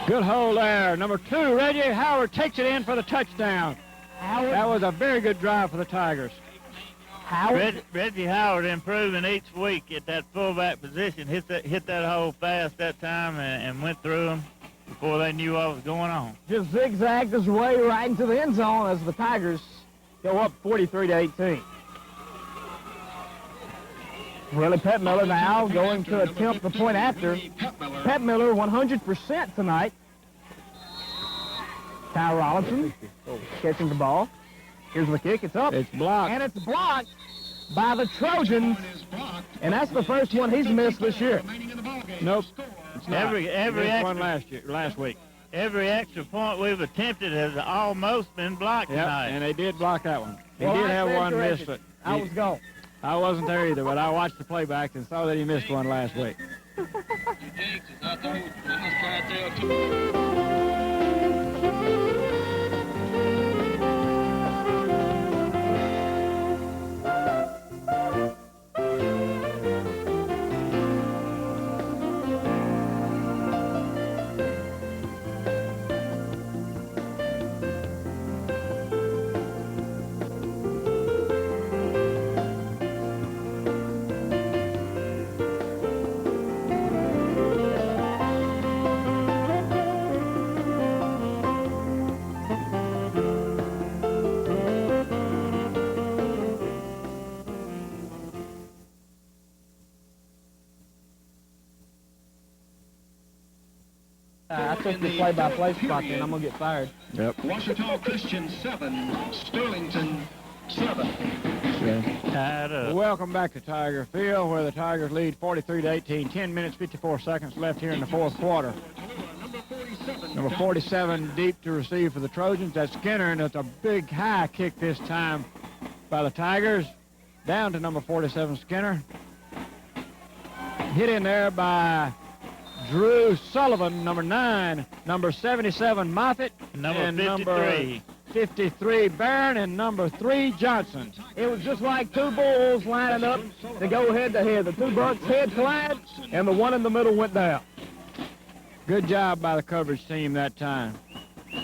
Good hole there. Number 2, Reggie Howard takes it in for the touchdown. That was a very good drive for the Tigers. Reggie Howard improving each week at that fullback position. Hit that hole fast that time and went through them before they knew what was going on. Just zigzagged his way right into the end zone as the Tigers go up 43-18. Willie Petmiller now going to attempt the point after. Petmiller 100% tonight. Kyle Rollinson catching the ball. Here's the kick. It's up. It's blocked. And it's blocked by the Trojans. And that's the first one he's missed this year. Nope. It's not. Every Missed one extra, last week. every extra point we've attempted has almost been blocked Yep, tonight. and they did block that one. He Well, did I have stand one corrected. missed. I was gone. I wasn't there either, but I watched the playback and saw that he missed one last week. took your play-by-play spot, then I'm going to get fired. Yep. Washita Christian 7, Sterlington 7. Tied up. Welcome back to Tiger Field, where the Tigers lead 43-18. 10 minutes, 54 seconds left here in the fourth quarter. Number 47 deep to receive for the Trojans. That's Skinner, and it's a big high kick this time by the Tigers. Down to number 47, Skinner. Hit in there by Drew Sullivan, number 9, number 77, Moffitt, Number and 53. number 53, Barron, and number 3, Johnson. It was just like two bulls lining up to go head-to-head. The two bucks head collided, and the one in the middle went down. Good job by the coverage team that time.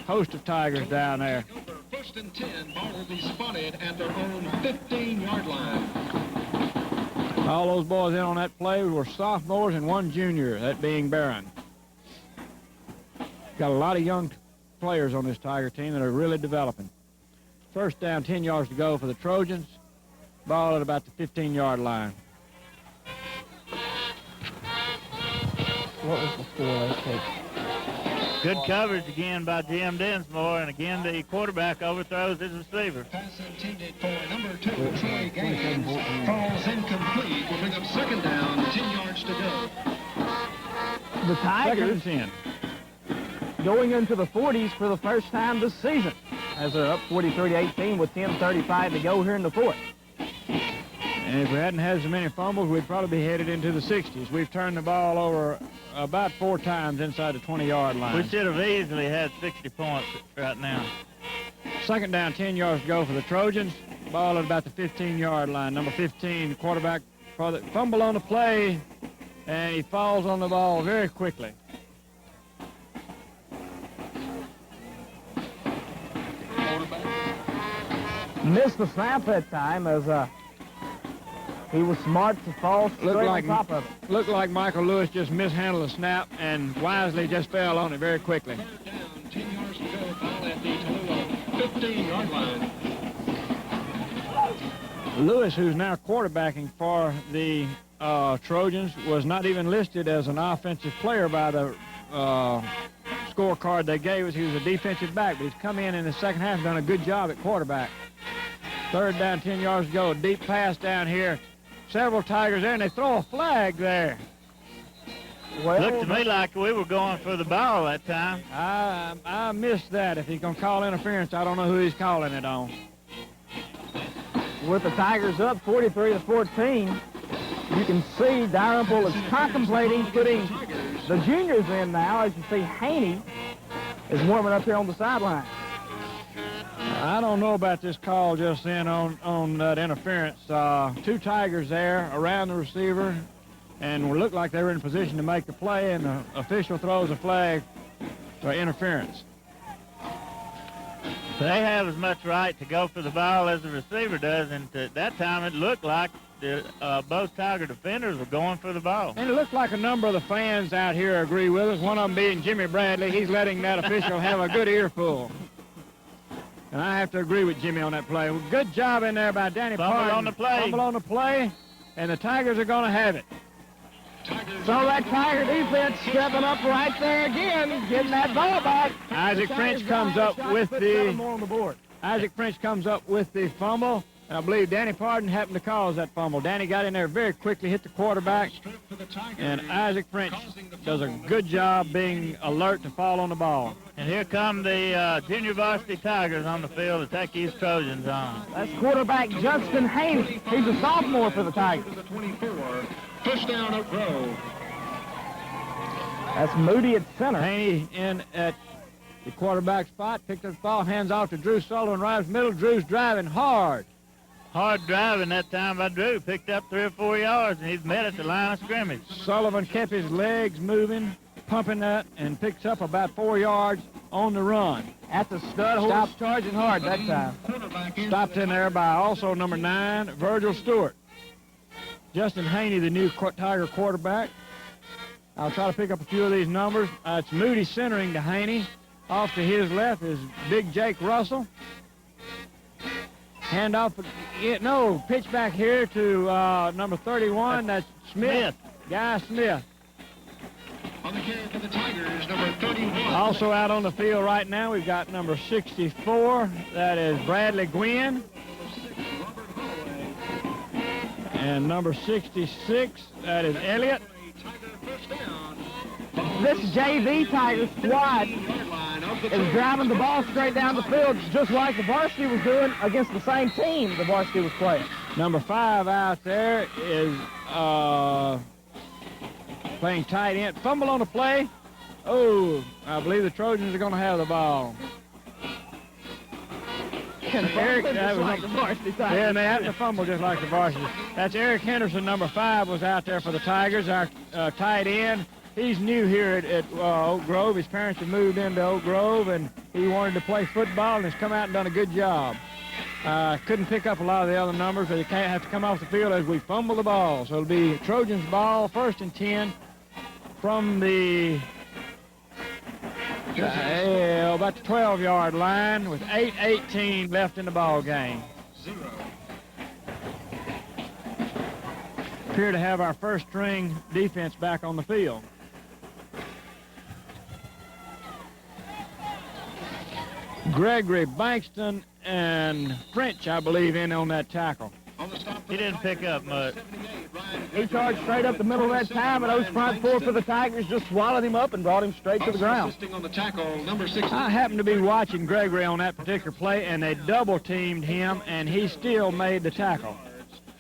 Host of Tigers down there. First and 10, ball will be spotted at their own 15-yard line. All those boys in on that play were sophomores and one junior, that being Barron. Got a lot of young players on this Tiger team that are really developing. First down, 10 yards to go for the Trojans. Ball at about the 15-yard line. What was the score they take? Good coverage again by Jim Dinsmore, and again the quarterback overthrows his receiver. Pass intended for number 2, Troy Gaines. Falls incomplete. Will bring up second down, 10 yards to go. The Tigers Second and 10. going into the 40s for the first time this season, as they're up 43-18 with 10:35 to go here in the fourth. And if we hadn't had so many fumbles, we'd probably be headed into the 60s. We've turned the ball over about 4 times inside the 20-yard line. We should have easily had 60 points right now. Second down, 10 yards to go for the Trojans. Ball at about the 15-yard line. Number 15, quarterback, for the fumble on the play, and he falls on the ball very quickly. Missed the snap that time as he was smart to fall straight on top of it. Looked like Michael Lewis just mishandled the snap and wisely just fell on it very quickly. Third down, 10 yards to go. Ball at the Tallulah 15-yard line. Lewis, who's now quarterbacking for the Trojans, was not even listed as an offensive player by the scorecard they gave us. He was a defensive back, but he's come in the second half and done a good job at quarterback. Third down, 10 yards to go. A deep pass down here. Several Tigers there, and they throw a flag there. Well, Looked to me like we were going for the ball that time. I missed that. If he's going to call interference, I don't know who he's calling it on. with the Tigers up 43-14, you can see Dalrymple is contemplating putting the juniors in now. As you see, Haney is warming up here on the sideline. I don't know about this call just then on that interference. 2 Tigers there around the receiver, and it looked like they were in position to make the play, and the official throws a flag for interference. They have as much right to go for the ball as the receiver does, and at that time it looked like both Tiger defenders were going for the ball. And it looks like a number of the fans out here agree with us. One of them being Jimmy Bradley. He's letting that official have a good earful. And I have to agree with Jimmy on that play. Well, good job in there by Danny Fumble Parton. on the play. Fumble on the play, and the Tigers are going to have it. So that Tiger defense stepping up right there again, getting that ball back. Isaac French comes up with the fumble, and I believe Danny Parton happened to cause that fumble. Danny got in there very quickly, hit the quarterback, and Isaac French does a good job being alert to fall on the ball. And here come the junior varsity Tigers on the field to take these Trojans on. That's quarterback Justin Haney. He's a sophomore for the Tigers. The 24, push down Oak Grove. That's Moody at center. Haney in at the quarterback spot, picked up the ball, hands off to Drew Sullivan, right middle. Drew's driving hard. Hard driving that time by Drew. Picked up 3 or 4 yards, and he's met at the line of scrimmage. Sullivan kept his legs moving, pumping that, and picks up about 4 yards on the run. At the stud horse. Stopped charging hard that time. Stopped in there by also number 9, Virgil Stewart. Justin Haney, the new Tiger quarterback. I'll try to pick up a few of these numbers. It's Moody centering to Haney. Off to his left is Big Jake Russell. Handoff, pitch back here to number 31. That's Smith. Guy Smith. On the carry for the Tigers, number 31. Also out on the field right now, we've got number 64. That is Bradley Gwynn. And number 66, that is Elliott. This JV Tiger squad is driving the ball straight down the field, just like the varsity was doing against the same team the varsity was playing. Number 5 out there is playing tight end. Fumble on the play. Oh, I believe the Trojans are going to have the ball. Eric, that was like the varsity Tigers. Yeah, and they had to fumble just like the varsity. That's Eric Henderson, number 5, was out there for the Tigers, our tight end. He's new here at Oak Grove. His parents have moved into Oak Grove, and he wanted to play football and has come out and done a good job. Couldn't pick up a lot of the other numbers, but he can't have to come off the field as we fumble the ball. So it'll be Trojans ball, 1st and 10 from the about the 12-yard line with 8:18 left in the ball game. Appear to have our first string defense back on the field. Gregory, Bankston, and French, I believe, in on that tackle. He didn't pick up much. He charged straight up the middle of that time, and those front 4 for the Tigers just swallowed him up and brought him straight to the ground. On the tackle, number 6. I happened to be watching Gregory on that particular play, and they double-teamed him, and he still made the tackle.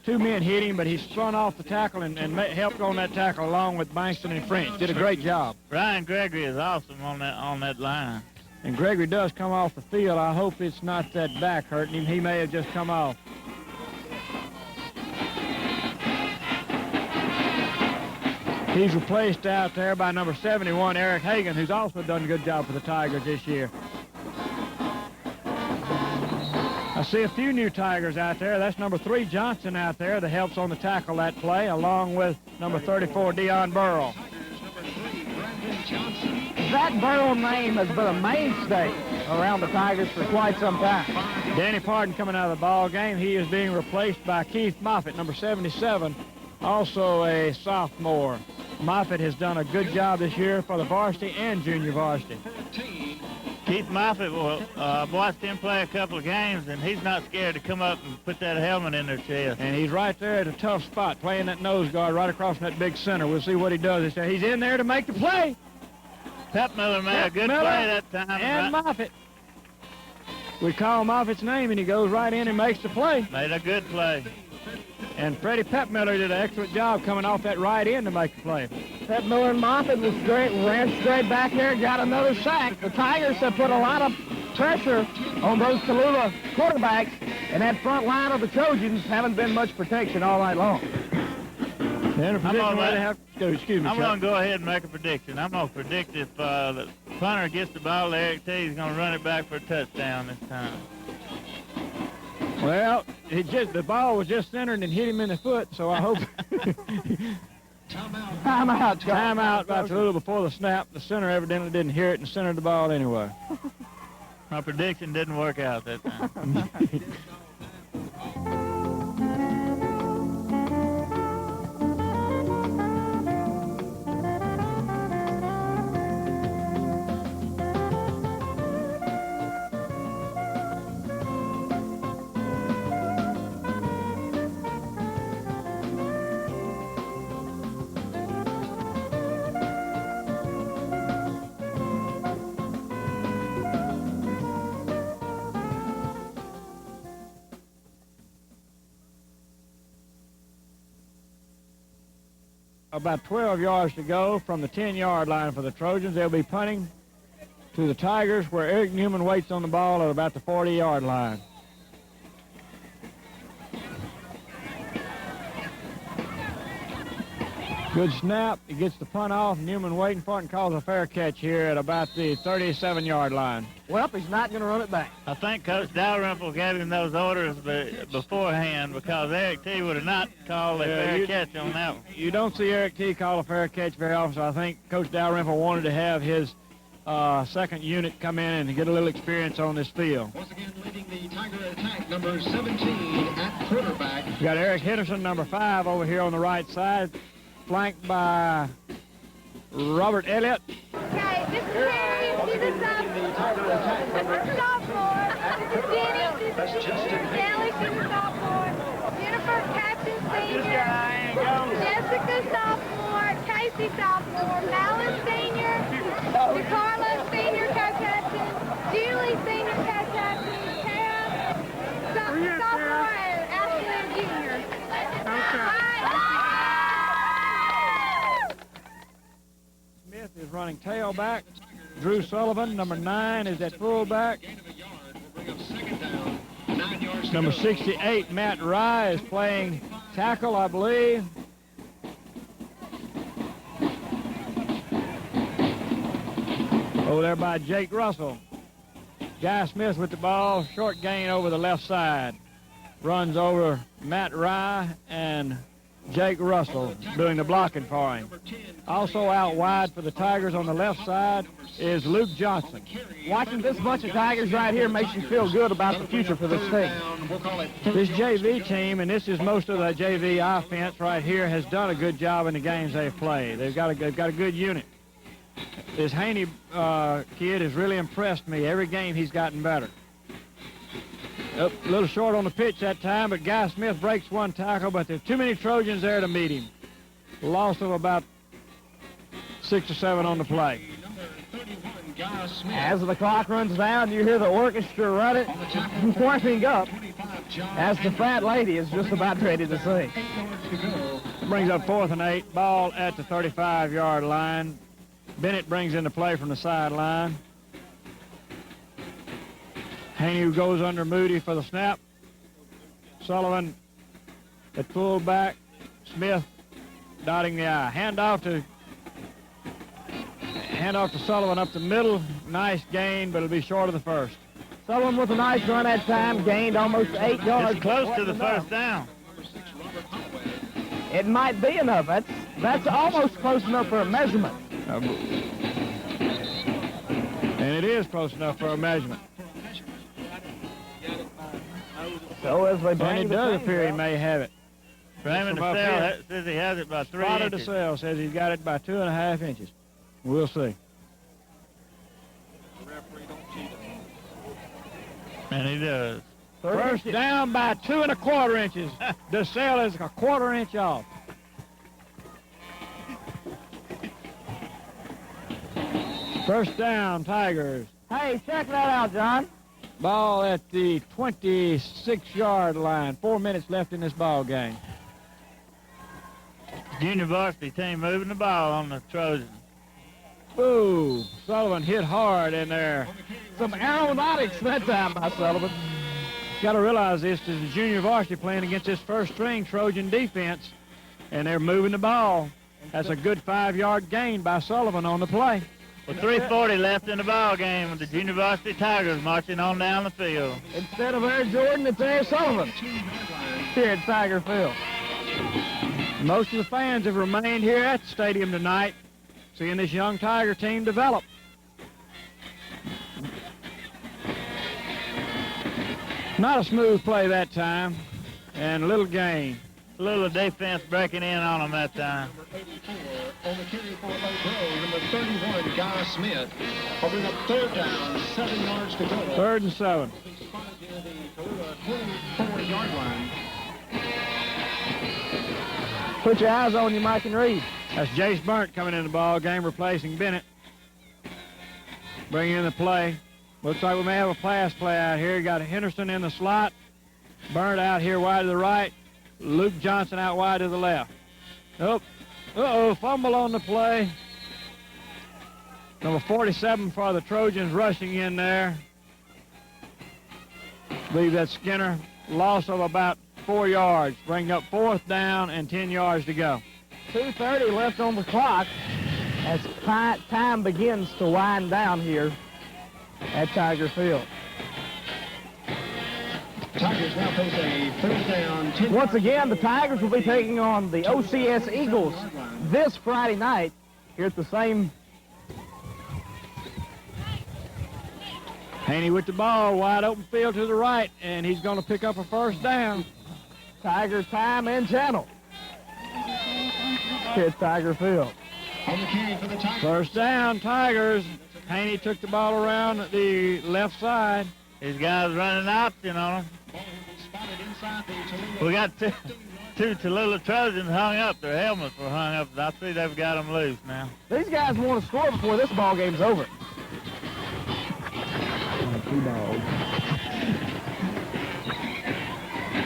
2 men hit him, but he spun off the tackle and helped on that tackle along with Bankston and French. Did a great job. Ryan Gregory is awesome on that line. And Gregory does come off the field. I hope it's not that back hurting him. He may have just come off. He's replaced out there by number 71, Eric Hagan, who's also done a good job for the Tigers this year. I see a few new Tigers out there. That's number 3, Johnson, out there that helps on the tackle that play, along with number 34, Dion Burrell. That Burrell name has been a mainstay around the Tigers for quite some time. Danny Pardon coming out of the ball game. He is being replaced by Keith Moffitt, number 77, also a sophomore. Moffitt has done a good job this year for the varsity and junior varsity. Keith Moffitt, watched him play a couple of games, and he's not scared to come up and put that helmet in their chest. And he's right there at a tough spot, playing that nose guard right across from that big center. We'll see what he does. He's in there to make the play. Pep Miller made a good play that time. And Moffitt. We call Moffitt's name, and he goes right in and makes the play. Made a good play. And Freddie Pep Miller did an excellent job coming off that right end to make the play. Pep Miller and Moffitt ran straight back there, got another sack. The Tigers have put a lot of pressure on those Tallulah quarterbacks, and that front line of the Trojans haven't been much protection all night long. I'm going to go ahead and make a prediction. I'm going to predict if the punter gets the ball to Eric T, he's going to run it back for a touchdown this time. Well, the ball was just centered and hit him in the foot, so I hope. Timeout by Tallulah before the snap. The center evidently didn't hear it and centered the ball anyway. My prediction didn't work out that time. About 12 yards to go from the 10-yard line for the Trojans. They'll be punting to the Tigers, where Eric Newman waits on the ball at about the 40-yard line. Good snap. He gets the punt off. Newman waiting for it and calls a fair catch here at about the 37-yard line. Well, he's not going to run it back. I think Coach Dalrymple gave him those orders beforehand, because Eric T would have not called a fair catch on that one. You don't see Eric T call a fair catch very often, so I think Coach Dalrymple wanted to have his second unit come in and get a little experience on this field. Once again, leading the Tiger attack, number 17 at quarterback. We got Eric Henderson, number 5, over here on the right side, flanked by Robert Elliott. Okay, this is Mary. She's a sophomore. This is Jenny. She's a senior. Sally, she's a sophomore. Jennifer, captain, senior. Jessica, sophomore. Casey, sophomore. Malice, senior. Carla, senior co-captain. Julie, senior co-captain. Tara, sophomore, and Ashley, junior. Smith is running tailback. Drew Sullivan, number 9, is at fullback. Number 68, Matt Rye, is playing tackle, I believe. Over there by Jake Russell. Guy Smith with the ball, short gain over the left side. Runs over Matt Rye and Jake Russell doing the blocking for him. Also out wide for the Tigers on the left side is Luke Johnson. Watching this bunch of Tigers right here makes you feel good about the future for this team. This JV team, and this is most of the JV offense right here, has done a good job in the games they've played. They've got a good unit. This Haney kid has really impressed me. Every game he's gotten better. A little short on the pitch that time, but Guy Smith breaks one tackle, but there's too many Trojans there to meet him. Loss of about 6 or 7 on the play. As the clock runs down, you hear the orchestra running, warming up, as the fat lady is just about ready to sing. Brings up 4th and 8, ball at the 35-yard line. Bennett brings into play from the sideline. Haney goes under Moody for the snap. Sullivan at fullback. Smith dotting the I. Hand off to Sullivan up the middle. Nice gain, but it'll be short of the first. Sullivan with a nice run that time, gained almost 8 yards. It's close to the first down. It might be enough. That's almost close enough for a measurement. And it is close enough for a measurement. So as they And it does appear he may have it. Raymond From up DeSalle here. says he has it by 3 Father inches. DeSalle says he's got it by 2.5 inches. We'll see. And he does. First down by 2.25 inches. DeSalle is a 1/4 inch off. First down, Tigers. Hey, check that out, John. Ball at the 26-yard line. 4 minutes left in this ball game. Junior varsity team moving the ball on the Trojans. Ooh, Sullivan hit hard in there. Some aeronautics that time by Sullivan. Got to realize this is the junior varsity playing against this first-string Trojan defense, and they're moving the ball. That's a good 5-yard gain by Sullivan on the play. With 3:40 left in the ball game, with the junior varsity Tigers marching on down the field. Instead of Air Jordan, it's Air Sullivan here at Tiger Field. Most of the fans have remained here at the stadium tonight, seeing this young Tiger team develop. Not a smooth play that time, and a little gain. A little defense breaking in on them that time. Number 84 on the carry for a throw. Number 31, Guy Smith. Will bring up 3rd down, 7 yards to go. 3rd and 7. He's spotted near the Tallulah 24-yard line. Put your eyes on you, Mike and Reed. That's Jace Burnt coming in the ball game, replacing Bennett. Bringing in the play. Looks like we may have a pass play out here. Got Henderson in the slot. Burnt out here wide to the right. Luke Johnson out wide to the left. Uh-oh, fumble on the play. Number 47 for the Trojans rushing in there. I believe that's Skinner. Loss of about 4 yards. Bring up 4th down and 10 yards to go. 2:30 left on the clock as time begins to wind down here at Tiger Field. Tigers now face a 3rd down, 10 Once again, the Tigers will be taking on the OCS Eagles this Friday night here at the same. Haney with the ball, wide open field to the right, and he's going to pick up a 1st down. Tiger time and channel here at Tiger Field. On the carry for the Tigers. First down, Tigers. Haney took the ball around the left side. These guys running option on them. Spotted inside the Tallulah. We got two Tallulah Trojans hung up. Their helmets were hung up. I see they've got them loose now. These guys want to score before this ball game's over.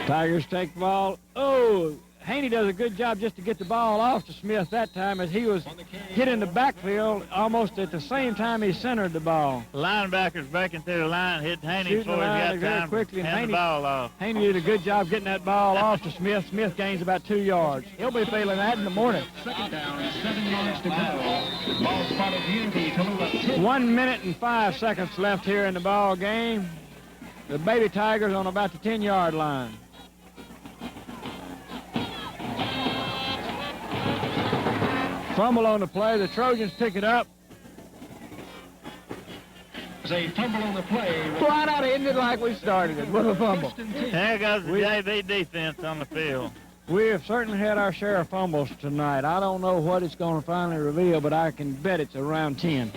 Tigers take the ball. Oh, Haney does a good job just to get the ball off to Smith that time as he was hit in the backfield almost at the same time he centered the ball. The linebackers breaking through the line, hit Haney Shooting the before he line got very time quickly, to and hand the ball off. Haney did a good job getting that ball off to Smith. Smith gains about 2 yards. He'll be feeling that in the morning. Second down, 7 yards to go. Ball spotted near the Tallulah 10. 1 minute and 5 seconds left here in the ball game. The Baby Tigers on about the 10-yard line. Fumble on the play. The Trojans pick it up. There's a fumble on the play. Why not end it like we started it with a fumble? There goes the JV defense on the field. We have certainly had our share of fumbles tonight. I don't know what it's going to finally reveal, but I can bet it's around 10.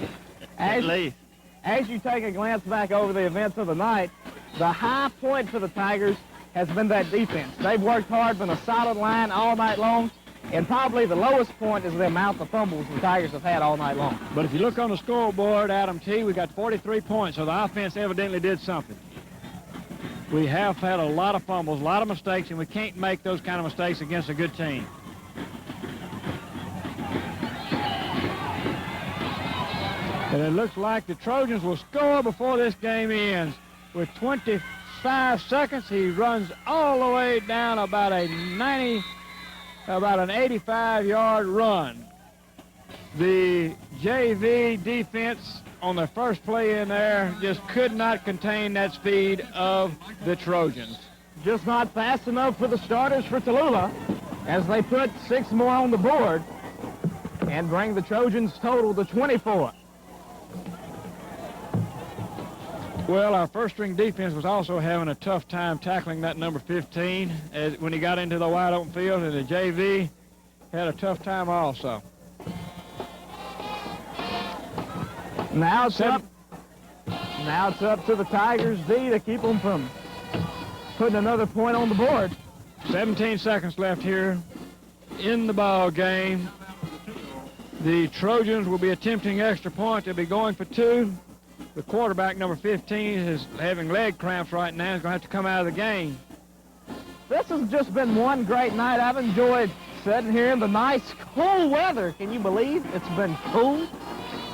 At least. As you take a glance back over the events of the night, the high point for the Tigers has been that defense. They've worked hard, been a solid line all night long, and probably the lowest point is the amount of fumbles the Tigers have had all night long. But if you look on the scoreboard, Adam T., we got 43 points, so the offense evidently did something. We have had a lot of fumbles, a lot of mistakes, and we can't make those kind of mistakes against a good team. And it looks like the Trojans will score before this game ends. With 25 seconds, he runs all the way down about an 85-yard run. The JV defense on the first play in there just could not contain that speed of the Trojans. Just not fast enough for the starters for Tallulah as they put 6 more on the board and bring the Trojans total to 24. Well, our first-string defense was also having a tough time tackling that number 15 when he got into the wide-open field, and the JV had a tough time also. Now it's up to the Tigers D to keep them from putting another point on the board. 17 seconds left here in the ball game. The Trojans will be attempting extra point. They'll be going for 2. The quarterback, number 15, is having leg cramps right now. He's going to have to come out of the game. This has just been one great night. I've enjoyed sitting here in the nice, cool weather. Can you believe it's been cool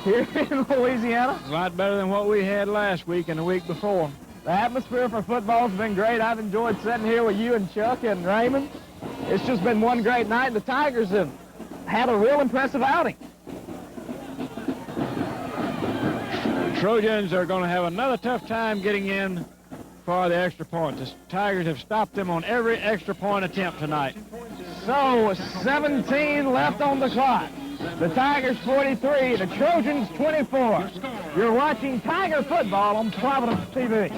here in Louisiana? A lot better than what we had last week and the week before. The atmosphere for football has been great. I've enjoyed sitting here with you and Chuck and Raymond. It's just been one great night. The Tigers have had a real impressive outing. Trojans are going to have another tough time getting in for the extra point. The Tigers have stopped them on every extra point attempt tonight. So 17 left on the clock. The Tigers 43, the Trojans 24. You're watching Tiger football on Providence TV.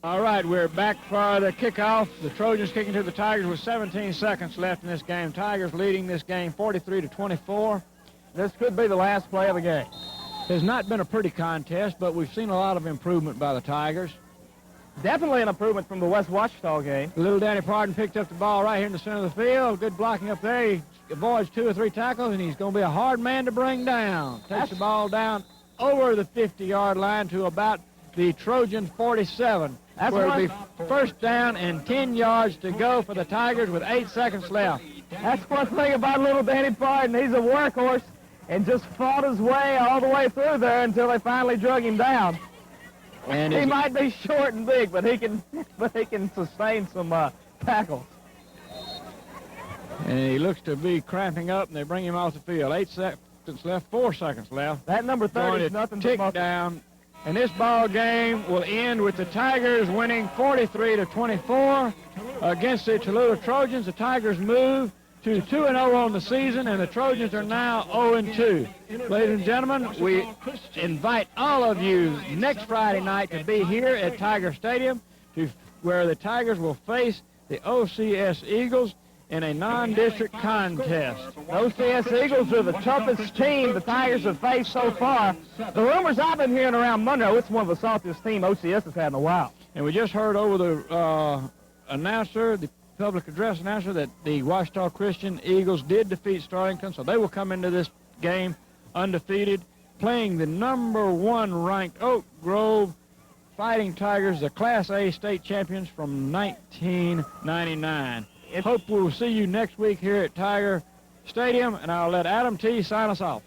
All right, we're back for the kickoff. The Trojans kicking to the Tigers with 17 seconds left in this game. Tigers leading this game 43-24. This could be the last play of the game. It's not been a pretty contest, but we've seen a lot of improvement by the Tigers. Definitely an improvement from the West Ouachita game. Little Danny Pardon picked up the ball right here in the center of the field. Good blocking up there. He avoids 2 or 3 tackles, and he's going to be a hard man to bring down. Takes the ball down over the 50-yard line to about the Trojan 47. That's where what- it'll be first down and 10 yards to go for the Tigers with 8 seconds left. That's one thing about little Danny Barton. He's a workhorse and just fought his way all the way through there until they finally drug him down. And He his- might be short and big, but he can sustain some tackles. And he looks to be cramping up, and they bring him off the field. 8 seconds left, 4 seconds left. That number 30 Going is to nothing tick but muscle. down. And this ball game will end with the Tigers winning 43-24 against the Tallulah Trojans. The Tigers move to 2-0 on the season, and the Trojans are now 0-2. Ladies and gentlemen, we invite all of you next Friday night to be here at Tiger Stadium, where the Tigers will face the OCS Eagles in a non-district contest. The OCS Eagles are the toughest team the Tigers have faced so far. The rumors I've been hearing around Monroe, it's one of the saltiest team OCS has had in a while. And we just heard over the announcer, the public address announcer, that the Ouachita Christian Eagles did defeat Starlington, so they will come into this game undefeated, playing the number 1 ranked Oak Grove Fighting Tigers, the Class A state champions from 1999. Hope we'll see you next week here at Tiger Stadium, and I'll let Adam T. sign us off.